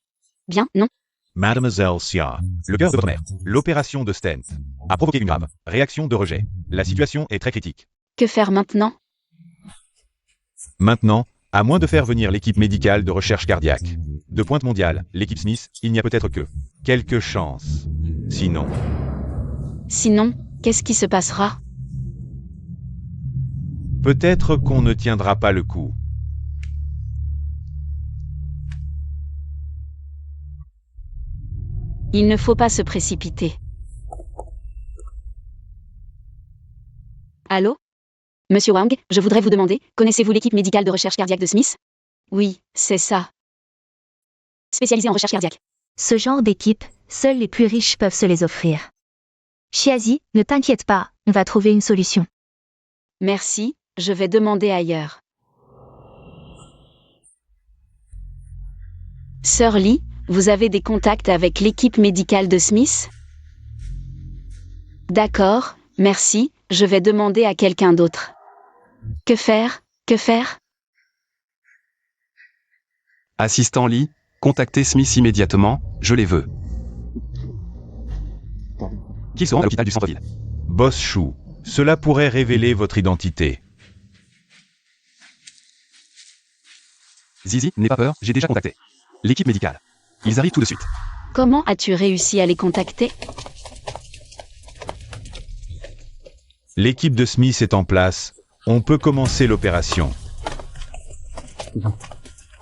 S1: Bien, non?
S2: Mademoiselle Xia, le cœur de votre mère, l'opération de stent, a provoqué une grave réaction de rejet. La situation est très critique.
S1: Que faire maintenant?
S2: Maintenant, à moins de faire venir l'équipe médicale de recherche cardiaque, de pointe mondiale, l'équipe Smith, il n'y a peut-être que quelques chances. Sinon,
S1: qu'est-ce qui se passera?
S2: peut-être qu'on ne tiendra pas le coup.
S1: Il ne faut pas se précipiter. Allô? Monsieur Wang, je voudrais vous demander, connaissez-vous l'équipe médicale de recherche cardiaque de Smith? Oui, c'est ça. Spécialisée en recherche cardiaque.
S3: Ce genre d'équipe, seuls les plus riches peuvent se les offrir. Chiazi, ne t'inquiète pas, on va trouver une solution.
S1: Merci, je vais demander ailleurs. Sœur Lee, vous avez des contacts avec l'équipe médicale de Smith? D'accord, merci, je vais demander à quelqu'un d'autre. Que faire? Que faire?
S4: Assistant Lee, contactez Smith immédiatement, je les veux. Qu'ils se rendent à l'hôpital du centre-ville.
S2: Boss Chou, cela pourrait révéler votre identité.
S4: Zizi, n'aie pas peur, j'ai déjà contacté l'équipe médicale. Ils arrivent tout de suite.
S1: Comment as-tu réussi à les contacter?
S2: L'équipe de Smith est en place. On peut commencer l'opération.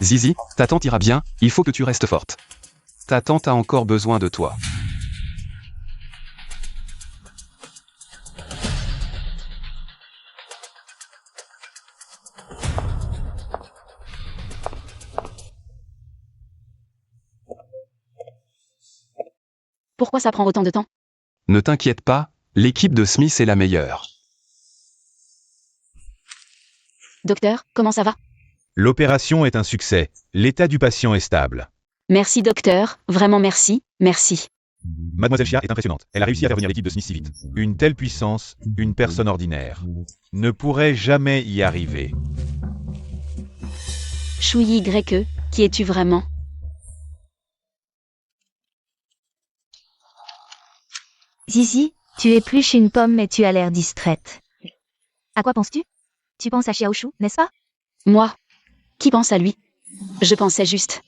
S4: Zizi, ta tante ira bien, il faut que tu restes forte. Ta tante a encore besoin de toi.
S1: Pourquoi ça prend autant de temps?
S4: Ne t'inquiète pas, l'équipe de Smith est la meilleure.
S1: Docteur, comment ça va?
S2: L'opération est un succès. L'état du patient est stable.
S1: Merci docteur, vraiment merci, merci.
S2: Mademoiselle Chia est impressionnante. Elle a réussi à faire venir l'équipe de Smith si vite. Une telle puissance, une personne ordinaire ne pourrait jamais y arriver.
S1: Chouyi YE, qui es-tu vraiment?
S3: Zizi, tu épluches une pomme mais tu as l'air distraite. À quoi penses-tu? Tu penses à Xiaoshu, n'est-ce pas?
S1: Moi? Qui pense à lui? Je pensais juste.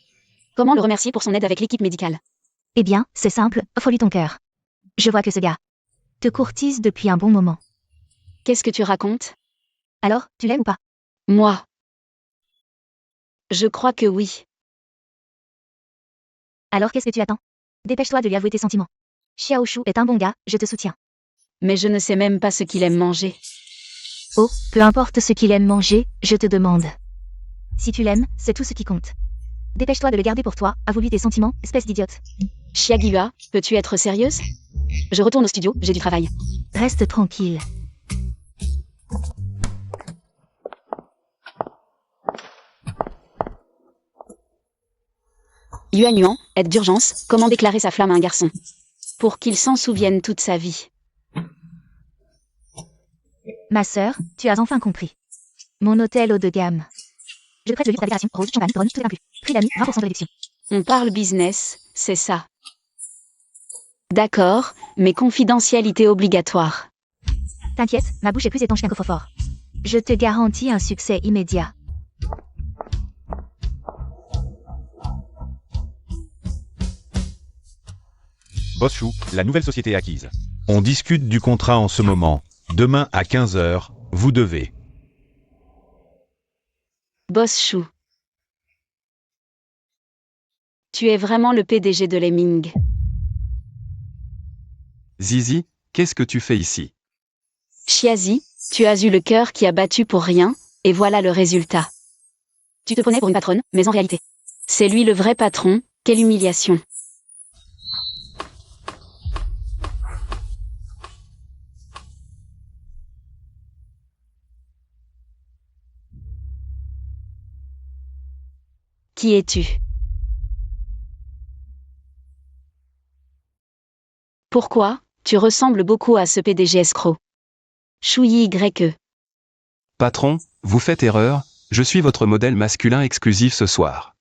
S1: Comment le remercier pour son aide avec l'équipe médicale?
S3: Eh bien, c'est simple, offre-lui ton cœur. Je vois que ce gars te courtise depuis un bon moment.
S1: Qu'est-ce que tu racontes?
S3: Alors, tu l'aimes ou pas?
S1: Moi? Je crois que oui.
S3: Alors qu'est-ce que tu attends? Dépêche-toi de lui avouer tes sentiments. Xiaoshu est un bon gars, je te soutiens.
S1: Mais je ne sais même pas ce qu'il aime manger.
S3: Oh, peu importe ce qu'il aime manger, je te demande. Si tu l'aimes, c'est tout ce qui compte. Dépêche-toi de le garder pour toi, avoue-lui tes sentiments, espèce d'idiote.
S1: Xiagyua, peux-tu être sérieuse? Je retourne au studio, j'ai du travail.
S3: Reste tranquille.
S1: Yuan Yuan, aide d'urgence, comment déclarer sa flamme à un garçon? Pour qu'il s'en souvienne toute sa vie.
S3: Ma sœur, tu as enfin compris. Mon hôtel haut de gamme. Je prête le livre de la déclaration, rose, champagne, brunch, tout est inclus. Prix d'amis, 20% de réduction.
S1: On parle business, c'est ça. D'accord, mais confidentialité obligatoire.
S3: T'inquiète, ma bouche est plus étanche qu'un coffre-fort. Je te garantis un succès immédiat.
S2: Boss Chou, la nouvelle société est acquise. On discute du contrat en ce moment. Demain à 15h, vous devez.
S1: Boss Chou. Tu es vraiment le PDG de Lemming.
S4: Zizi, qu'est-ce que tu fais ici?
S1: Chiazi, tu as eu le cœur qui a battu pour rien, et voilà le résultat. Tu te prenais pour une patronne, mais en réalité, c'est lui le vrai patron, quelle humiliation. Qui es-tu? Pourquoi? Tu ressembles beaucoup à ce PDG escroc. Chouyi YE.
S4: Patron, vous faites erreur, je suis votre modèle masculin exclusif ce soir.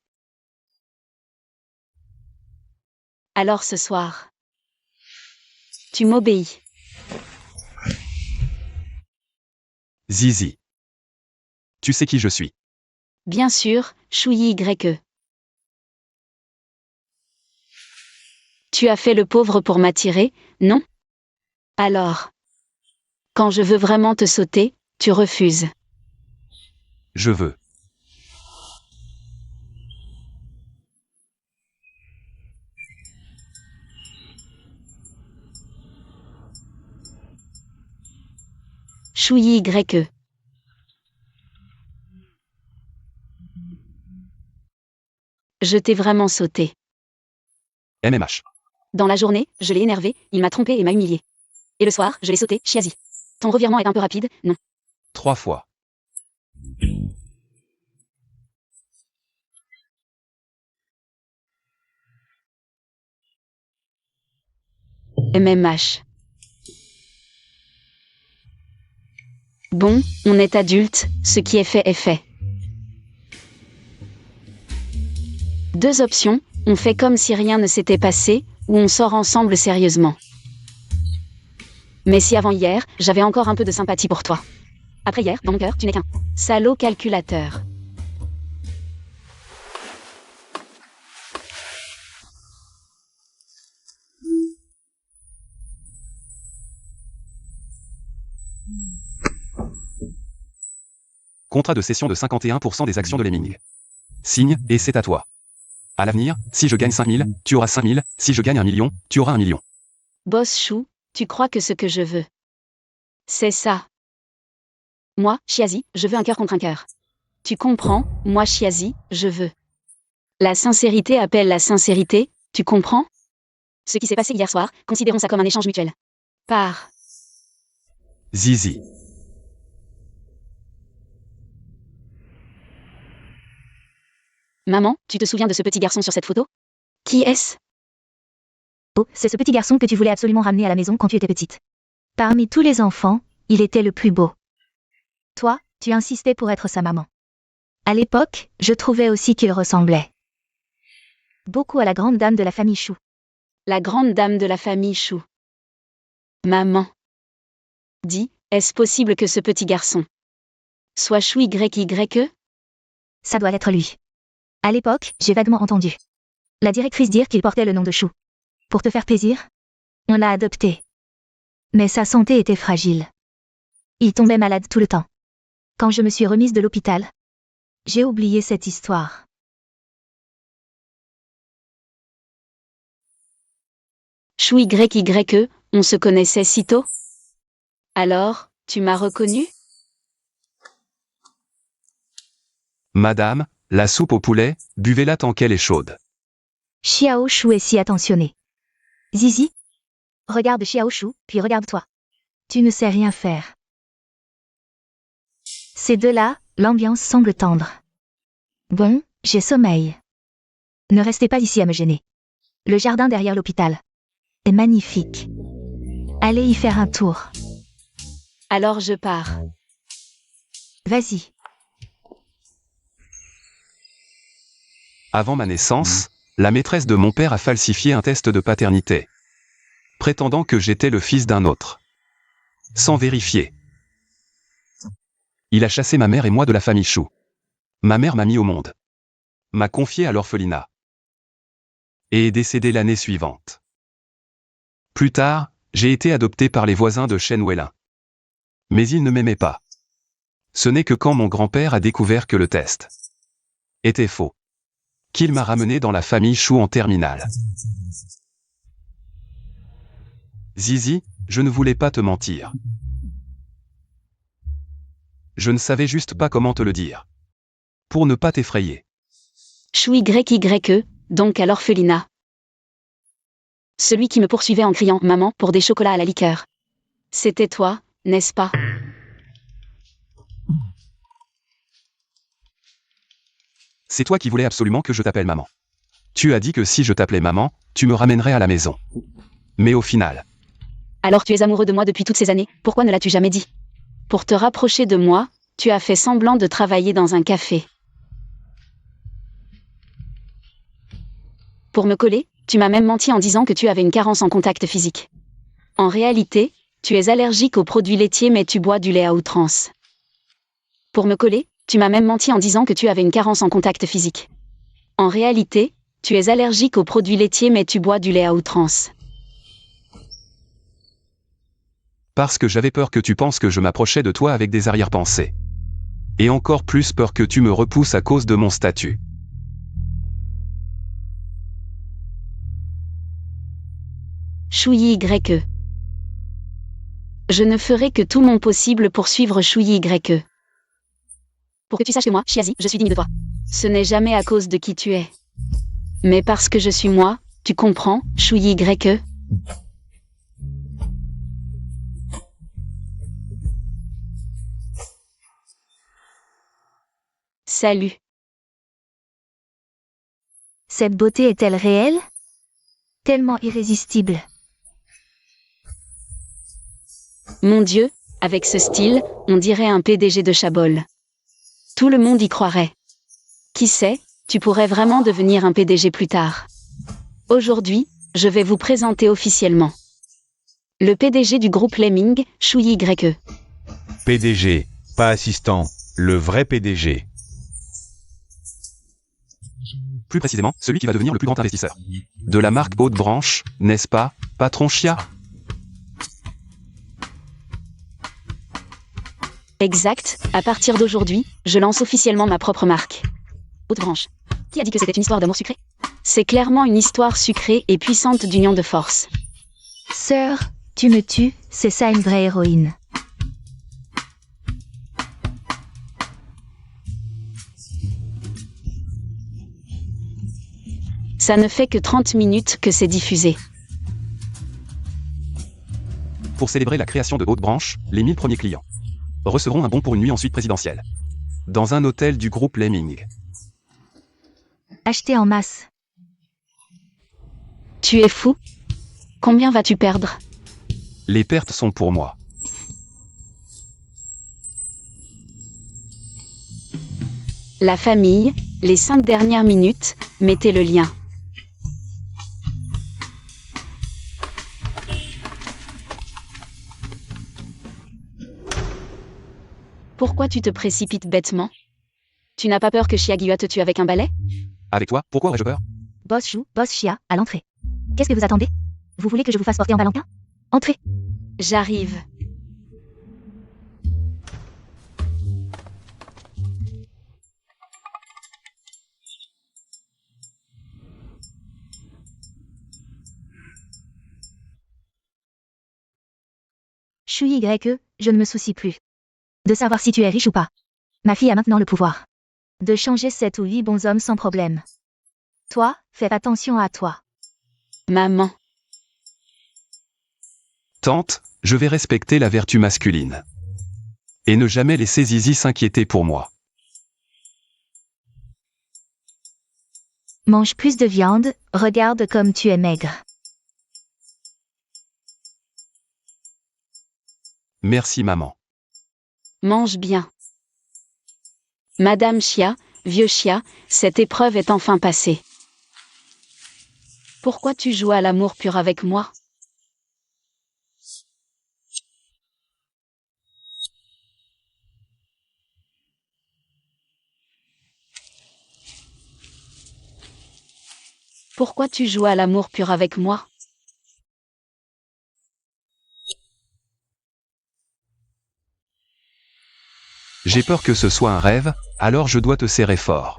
S1: Alors ce soir. Tu m'obéis.
S4: Zizi. Tu sais qui je suis.
S1: Bien sûr, Chouyi YE. Tu as fait le pauvre pour m'attirer, non? Alors. Quand je veux vraiment te sauter, tu refuses.
S4: Je veux.
S1: Chouyi YE. Je t'ai vraiment sauté.
S4: MMH.
S1: Dans la journée, je l'ai énervé, il m'a trompé et m'a humilié. Et le soir, je l'ai sauté, Chiazi. Ton revirement est un peu rapide, non?
S4: 3 fois.
S1: MMH. Bon, on est adulte, ce qui est fait est fait. 2 options, on fait comme si rien ne s'était passé, ou on sort ensemble sérieusement. Mais si avant hier, j'avais encore un peu de sympathie pour toi. Après hier, dans mon cœur, tu n'es qu'un salaud calculateur.
S4: Contrat de cession de 51% des actions de Lemming. Signe, et c'est à toi. À l'avenir, si je gagne 5000, tu auras 5000, si je gagne 1 million, tu auras 1 million.
S1: Boss Chou, tu crois que ce que je veux, c'est ça. Moi, Chiazi, je veux un cœur contre un cœur. Tu comprends, moi Chiazi, je veux. La sincérité appelle la sincérité, tu comprends? Ce qui s'est passé hier soir, considérons ça comme un échange mutuel. Par.
S4: Zizi.
S1: Maman, tu te souviens de ce petit garçon sur cette photo? Qui est-ce?
S3: Oh, c'est ce petit garçon que tu voulais absolument ramener à la maison quand tu étais petite. Parmi tous les enfants, il était le plus beau. Toi, tu insistais pour être sa maman. À l'époque, je trouvais aussi qu'il ressemblait beaucoup à la grande dame de la famille Chou.
S1: La grande dame de la famille Chou. Maman. Dis, est-ce possible que ce petit garçon soit Chou YYE?
S3: Ça doit être lui. À l'époque, j'ai vaguement entendu la directrice dire qu'il portait le nom de Chou. Pour te faire plaisir, on l'a adopté. Mais sa santé était fragile. Il tombait malade tout le temps. Quand je me suis remise de l'hôpital, j'ai oublié cette histoire.
S1: Chou YYE, on se connaissait si tôt? Alors, tu m'as reconnu?
S4: Madame, la soupe au poulet, buvez-la tant qu'elle est chaude.
S3: Xiao Chou est si attentionné. Zizi, regarde Xiao Chou, puis regarde-toi. Tu ne sais rien faire. Ces deux-là, l'ambiance semble tendre. Bon, j'ai sommeil. Ne restez pas ici à me gêner. Le jardin derrière l'hôpital est magnifique. Allez y faire un tour.
S1: Alors je pars.
S3: Vas-y.
S4: Avant ma naissance, la maîtresse de mon père a falsifié un test de paternité, prétendant que j'étais le fils d'un autre. Sans vérifier. Il a chassé ma mère et moi de la famille Chou. Ma mère m'a mis au monde. M'a confié à l'orphelinat. Et est décédée l'année suivante. Plus tard, j'ai été adopté par les voisins de Shen Weilin. Mais ils ne m'aimaient pas. Ce n'est que quand mon grand-père a découvert que le test était faux qu'il m'a ramené dans la famille Chou en terminale. Zizi, je ne voulais pas te mentir. Je ne savais juste pas comment te le dire. Pour ne pas t'effrayer.
S1: Chou YYE, donc à l'orphelinat. Celui qui me poursuivait en criant « Maman » pour des chocolats à la liqueur. C'était toi, n'est-ce pas?
S4: C'est toi qui voulais absolument que je t'appelle maman. Tu as dit que si je t'appelais maman, tu me ramènerais à la maison. Mais au final...
S1: Alors tu es amoureux de moi depuis toutes ces années, pourquoi ne l'as-tu jamais dit? Pour te rapprocher de moi, tu as fait semblant de travailler dans un café. Pour me coller, tu m'as même menti en disant que tu avais une carence en contact physique. En réalité, tu es allergique aux produits laitiers mais tu bois du lait à outrance. Pour me coller, tu m'as même menti en disant que tu avais une carence en contact physique. En réalité, tu es allergique aux produits laitiers mais tu bois du lait à outrance.
S4: Parce que j'avais peur que tu penses que je m'approchais de toi avec des arrière-pensées. Et encore plus peur que tu me repousses à cause de mon statut.
S1: Chouyi YE. Je ne ferai que tout mon possible pour suivre Chouyi YE. Pour que tu saches que moi, Chiazi, je suis digne de toi. Ce n'est jamais à cause de qui tu es. Mais parce que je suis moi, tu comprends, chouï YE. Salut.
S3: Cette beauté est-elle réelle? Tellement irrésistible.
S1: Mon Dieu, avec ce style, on dirait un PDG de Chabol. Tout le monde y croirait. Qui sait, tu pourrais vraiment devenir un PDG plus tard. Aujourd'hui, je vais vous présenter officiellement le PDG du groupe Lemming, chouï YE.
S2: PDG, pas assistant, le vrai PDG.
S4: Plus précisément, celui qui va devenir le plus grand investisseur. De la marque Haute Branche, n'est-ce pas, patron Chia?
S1: Exact, à partir d'aujourd'hui, je lance officiellement ma propre marque. Haute Branche. Qui a dit que c'était une histoire d'amour sucré? C'est clairement une histoire sucrée et puissante d'union de force.
S3: Sœur, tu me tues, c'est ça une vraie héroïne.
S1: Ça ne fait que 30 minutes que c'est diffusé.
S4: Pour célébrer la création de Haute Branche, les 1000 premiers clients recevront un bon pour une nuit en suite présidentielle. Dans un hôtel du groupe Lemming.
S3: Acheté en masse.
S1: Tu es fou? Combien vas-tu perdre?
S4: Les pertes sont pour moi.
S1: La famille, les 5 dernières minutes, mettez le lien. Pourquoi tu te précipites bêtement? Tu n'as pas peur que Chiagyua te tue avec un balai?
S4: Avec toi, pourquoi aurais-je peur?
S3: Boss Chou, Boss Chia, à l'entrée. Qu'est-ce que vous attendez? Vous voulez que je vous fasse porter en Valentin? Entrez.
S1: J'arrive.
S3: Chouï YE, je ne me soucie plus de savoir si tu es riche ou pas. Ma fille a maintenant le pouvoir de changer 7 ou 8 bons hommes sans problème. Toi, fais attention à toi.
S1: Maman.
S4: Tante, je vais respecter la vertu masculine. Et ne jamais laisser Zizi s'inquiéter pour moi.
S3: Mange plus de viande, regarde comme tu es maigre.
S4: Merci maman.
S1: Mange bien. Madame Chia, vieux Chia, cette épreuve est enfin passée. Pourquoi tu joues à l'amour pur avec moi? Pourquoi tu joues à l'amour pur avec moi?
S4: J'ai peur que ce soit un rêve, alors je dois te serrer fort.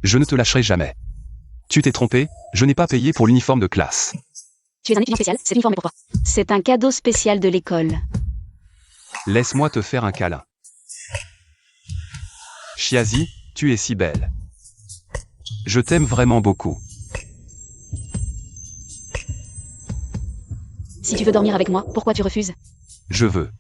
S4: Je ne te lâcherai jamais. Tu t'es trompé, je n'ai pas payé pour l'uniforme de classe.
S1: Tu es un étudiant spécial, cet uniforme est pour toi. C'est un cadeau spécial de l'école.
S4: Laisse-moi te faire un câlin. Chiazi, tu es si belle. Je t'aime vraiment beaucoup.
S1: Si tu veux dormir avec moi, pourquoi tu refuses?
S4: Je veux.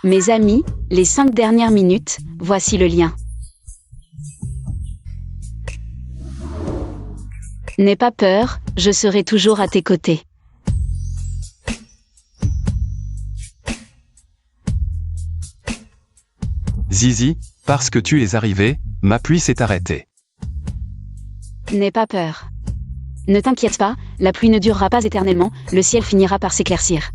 S1: Mes amis, les 5 dernières minutes, voici le lien. N'aie pas peur, je serai toujours à tes côtés.
S4: Zizi, parce que tu es arrivé, ma pluie s'est arrêtée.
S1: N'aie pas peur. Ne t'inquiète pas, la pluie ne durera pas éternellement, le ciel finira par s'éclaircir.